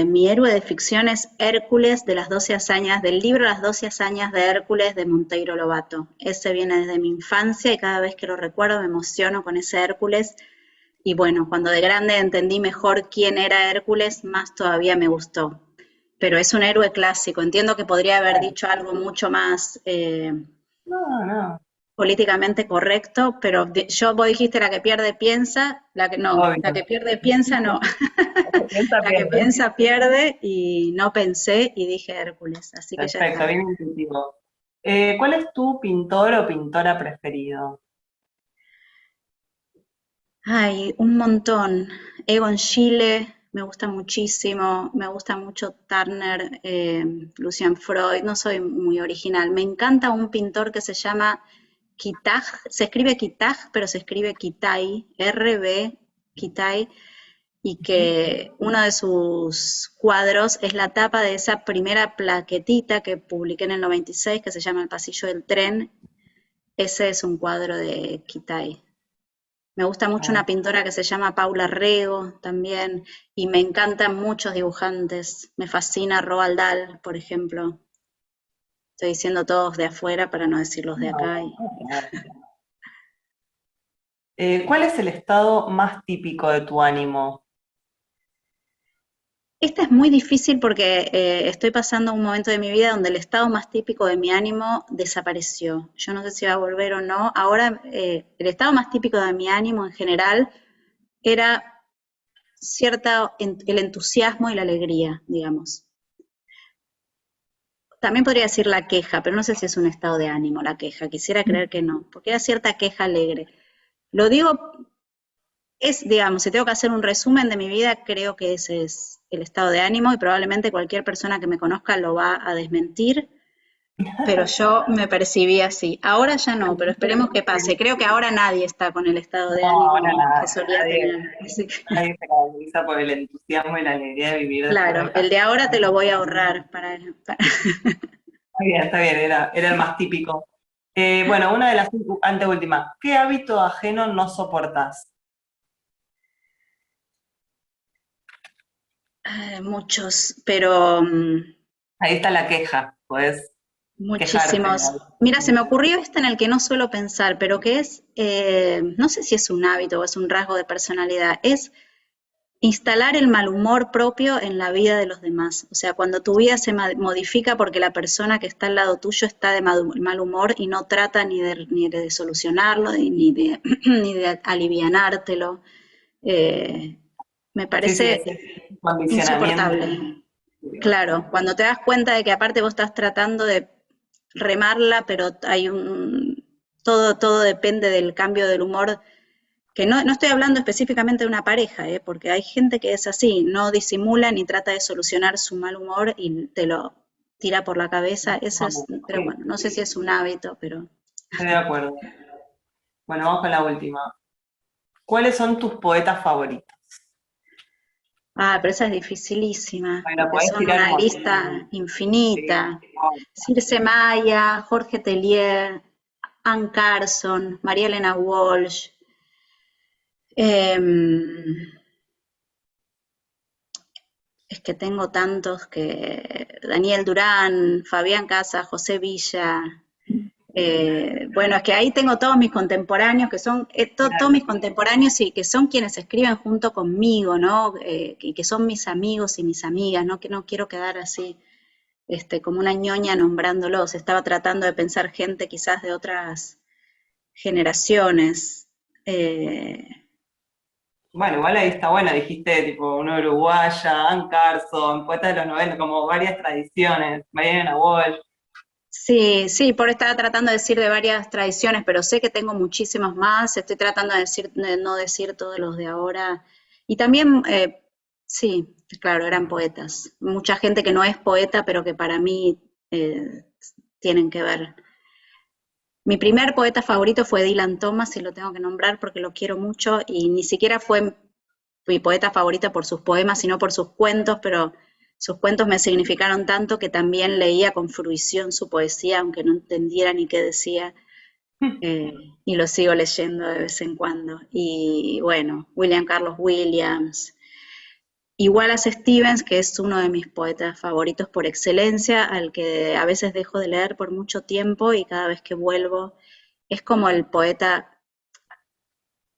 [SPEAKER 2] Mi héroe de ficción es Hércules de las 12 hazañas, del libro Las 12 hazañas de Hércules de Monteiro Lobato. Ese viene desde mi infancia y cada vez que lo recuerdo me emociono con ese Hércules. Y bueno, cuando de grande entendí mejor quién era Hércules, más todavía me gustó. Pero es un héroe clásico. Entiendo que podría haber dicho algo mucho más
[SPEAKER 1] No, no,
[SPEAKER 2] políticamente correcto, pero vos dijiste la que pierde piensa, la que no, la
[SPEAKER 1] obvio.
[SPEAKER 2] que pierde piensa no.
[SPEAKER 1] Piensa
[SPEAKER 2] La que
[SPEAKER 1] pierde.
[SPEAKER 2] piensa pierde y no pensé y dije Hércules, así que ya
[SPEAKER 1] Perfecto,
[SPEAKER 2] está.
[SPEAKER 1] bien intuitivo. ¿Cuál es tu pintor o pintora preferido?
[SPEAKER 2] Ay, un montón. Egon Schiele, me gusta muchísimo, me gusta mucho Turner, Lucian Freud, no soy muy original. Me encanta un pintor que se llama Kitaj, se escribe Kitaj, pero se escribe Kitai, R-B, Kitai, y que uno de sus cuadros es la tapa de esa primera plaquetita que publiqué en el 96, que se llama El pasillo del tren, Ese es un cuadro de Kitai. Me gusta mucho
[SPEAKER 1] Ah,
[SPEAKER 2] una pintora que se llama Paula Rego también, y me encantan muchos dibujantes. Me fascina Roald Dahl, por ejemplo. Estoy diciendo todos de afuera para no decir los de
[SPEAKER 1] no,
[SPEAKER 2] acá.
[SPEAKER 1] no. ¿Cuál es el estado más típico de tu ánimo?
[SPEAKER 2] Esta es muy difícil porque estoy pasando un momento de mi vida donde el estado más típico de mi ánimo desapareció. Yo no sé si va a volver o no. Ahora, el estado más típico de mi ánimo en general era el entusiasmo y la alegría, digamos. También podría decir la queja, pero no sé si es un estado de ánimo la queja. Quisiera creer que no, porque era cierta queja alegre. Lo digo, digamos, si tengo que hacer un resumen de mi vida, creo que ese es el estado de ánimo y probablemente cualquier persona que me conozca lo va a desmentir, pero yo me percibí así. Ahora ya no, pero esperemos que pase. Creo que ahora nadie está con el estado de
[SPEAKER 1] No, ahora
[SPEAKER 2] ánimo que
[SPEAKER 1] nada,
[SPEAKER 2] solía
[SPEAKER 1] nadie,
[SPEAKER 2] tener. Así que,
[SPEAKER 1] nadie se caracteriza por el entusiasmo y la alegría de vivir después de
[SPEAKER 2] claro, el
[SPEAKER 1] pasar.
[SPEAKER 2] de ahora te lo voy a ahorrar
[SPEAKER 1] Está bien, era el más típico. Bueno, una de las anteúltimas. ¿Qué hábito ajeno no soportas?
[SPEAKER 2] muchos, pero
[SPEAKER 1] Ahí está la queja, puedes quejarte.
[SPEAKER 2] muchísimos. Mira, se me ocurrió este en el que no suelo pensar, pero que es, no sé si es un hábito o es un rasgo de personalidad, es instalar el mal humor propio en la vida de los demás. O sea, cuando tu vida se modifica porque la persona que está al lado tuyo está de mal humor y no trata ni de solucionarlo, ni de, ni de alivianártelo, eh, me
[SPEAKER 1] Sí, sí,
[SPEAKER 2] parece
[SPEAKER 1] ese condicionamiento.
[SPEAKER 2] insoportable. Claro, cuando te das cuenta de que aparte vos estás tratando de remarla, pero todo depende del cambio del humor, que no estoy hablando específicamente de una pareja, porque hay gente que es así, no disimula ni trata de solucionar su mal humor y te lo tira por la cabeza, eso es,
[SPEAKER 1] Vamos,
[SPEAKER 2] pero
[SPEAKER 1] sí,
[SPEAKER 2] bueno, no sé si es un hábito, pero...
[SPEAKER 1] estoy de acuerdo. Bueno, vamos con la última. ¿Cuáles son tus poetas favoritos?
[SPEAKER 2] Ah, pero esa es dificilísima,
[SPEAKER 1] Bueno,
[SPEAKER 2] porque
[SPEAKER 1] podés
[SPEAKER 2] son
[SPEAKER 1] tirar un
[SPEAKER 2] una
[SPEAKER 1] montón.
[SPEAKER 2] lista
[SPEAKER 1] Sí,
[SPEAKER 2] infinita.
[SPEAKER 1] no,
[SPEAKER 2] Circe Maya, Jorge Tellier, Anne Carson, María Elena Walsh, em, es que tengo tantos que Daniel Durán, Fabián Casas, José Villa. Bueno, es que ahí tengo todos mis contemporáneos, que son todos
[SPEAKER 1] claro.
[SPEAKER 2] mis contemporáneos y que son quienes escriben junto conmigo, ¿no? Y que son mis amigos y mis amigas, ¿no? Que no quiero quedar así, como una ñoña nombrándolos. Estaba tratando de pensar gente quizás de otras generaciones. Eh,
[SPEAKER 1] Bueno, igual ahí está bueno, dijiste tipo una uruguaya, Ann Carson, poeta de los 90, como varias tradiciones, Mariana Walsh.
[SPEAKER 2] Sí, sí, por estar tratando de decir de varias tradiciones, pero sé que tengo muchísimos más. Estoy tratando de no decir todos los de ahora. Y también, sí, claro, eran poetas. Mucha gente que no es poeta, pero que para mí tienen que ver. Mi primer poeta favorito fue Dylan Thomas, y lo tengo que nombrar porque lo quiero mucho, y ni siquiera fue mi poeta favorita por sus poemas, sino por sus cuentos, pero sus cuentos me significaron tanto que también leía con fruición su poesía, aunque no entendiera ni qué decía, y lo sigo leyendo de vez en cuando. Y bueno, William Carlos Williams, y Wallace Stevens, que es uno de mis poetas favoritos por excelencia, al que a veces dejo de leer por mucho tiempo y cada vez que vuelvo es como el poeta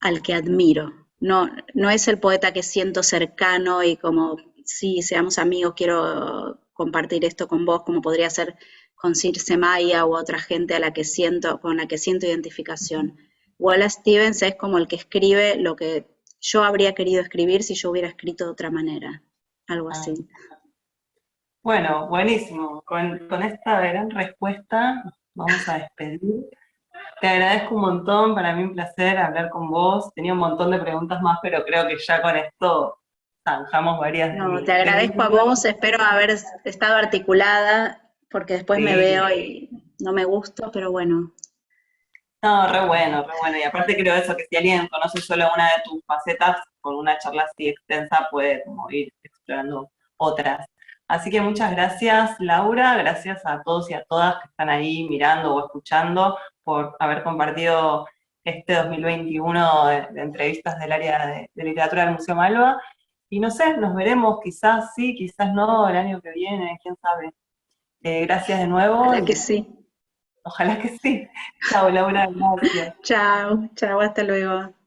[SPEAKER 2] al que admiro. No es el poeta que siento cercano y como, sí, seamos amigos, quiero compartir esto con vos, como podría ser con Circe Maya u otra gente con la que siento identificación. Wallace Stevens es como el que escribe lo que yo habría querido escribir si yo hubiera escrito de otra manera, algo
[SPEAKER 1] Ah,
[SPEAKER 2] así.
[SPEAKER 1] bueno, buenísimo. Con esta gran respuesta nos vamos a despedir. Te agradezco un montón, para mí un placer hablar con vos. Tenía un montón de preguntas más, pero creo que ya con esto zanjamos varias
[SPEAKER 2] No, te
[SPEAKER 1] de mis
[SPEAKER 2] agradezco a
[SPEAKER 1] dudas.
[SPEAKER 2] vos, espero haber estado articulada, porque después me
[SPEAKER 1] Sí,
[SPEAKER 2] veo y no me gusto, pero bueno,
[SPEAKER 1] no, re bueno, re bueno. Y aparte creo eso, que si alguien conoce solo una de tus facetas, con una charla así extensa puede como ir explorando otras. Así que muchas gracias, Laura, gracias a todos y a todas que están ahí mirando o escuchando por haber compartido este 2021 de entrevistas del área de literatura del Museo Malva. Y no sé, nos veremos quizás sí, quizás no, el año que viene, quién sabe. Gracias de nuevo
[SPEAKER 2] Ojalá que
[SPEAKER 1] y
[SPEAKER 2] sí.
[SPEAKER 1] ojalá que sí. Chao, Laura, gracias.
[SPEAKER 2] Chao, chao, hasta luego.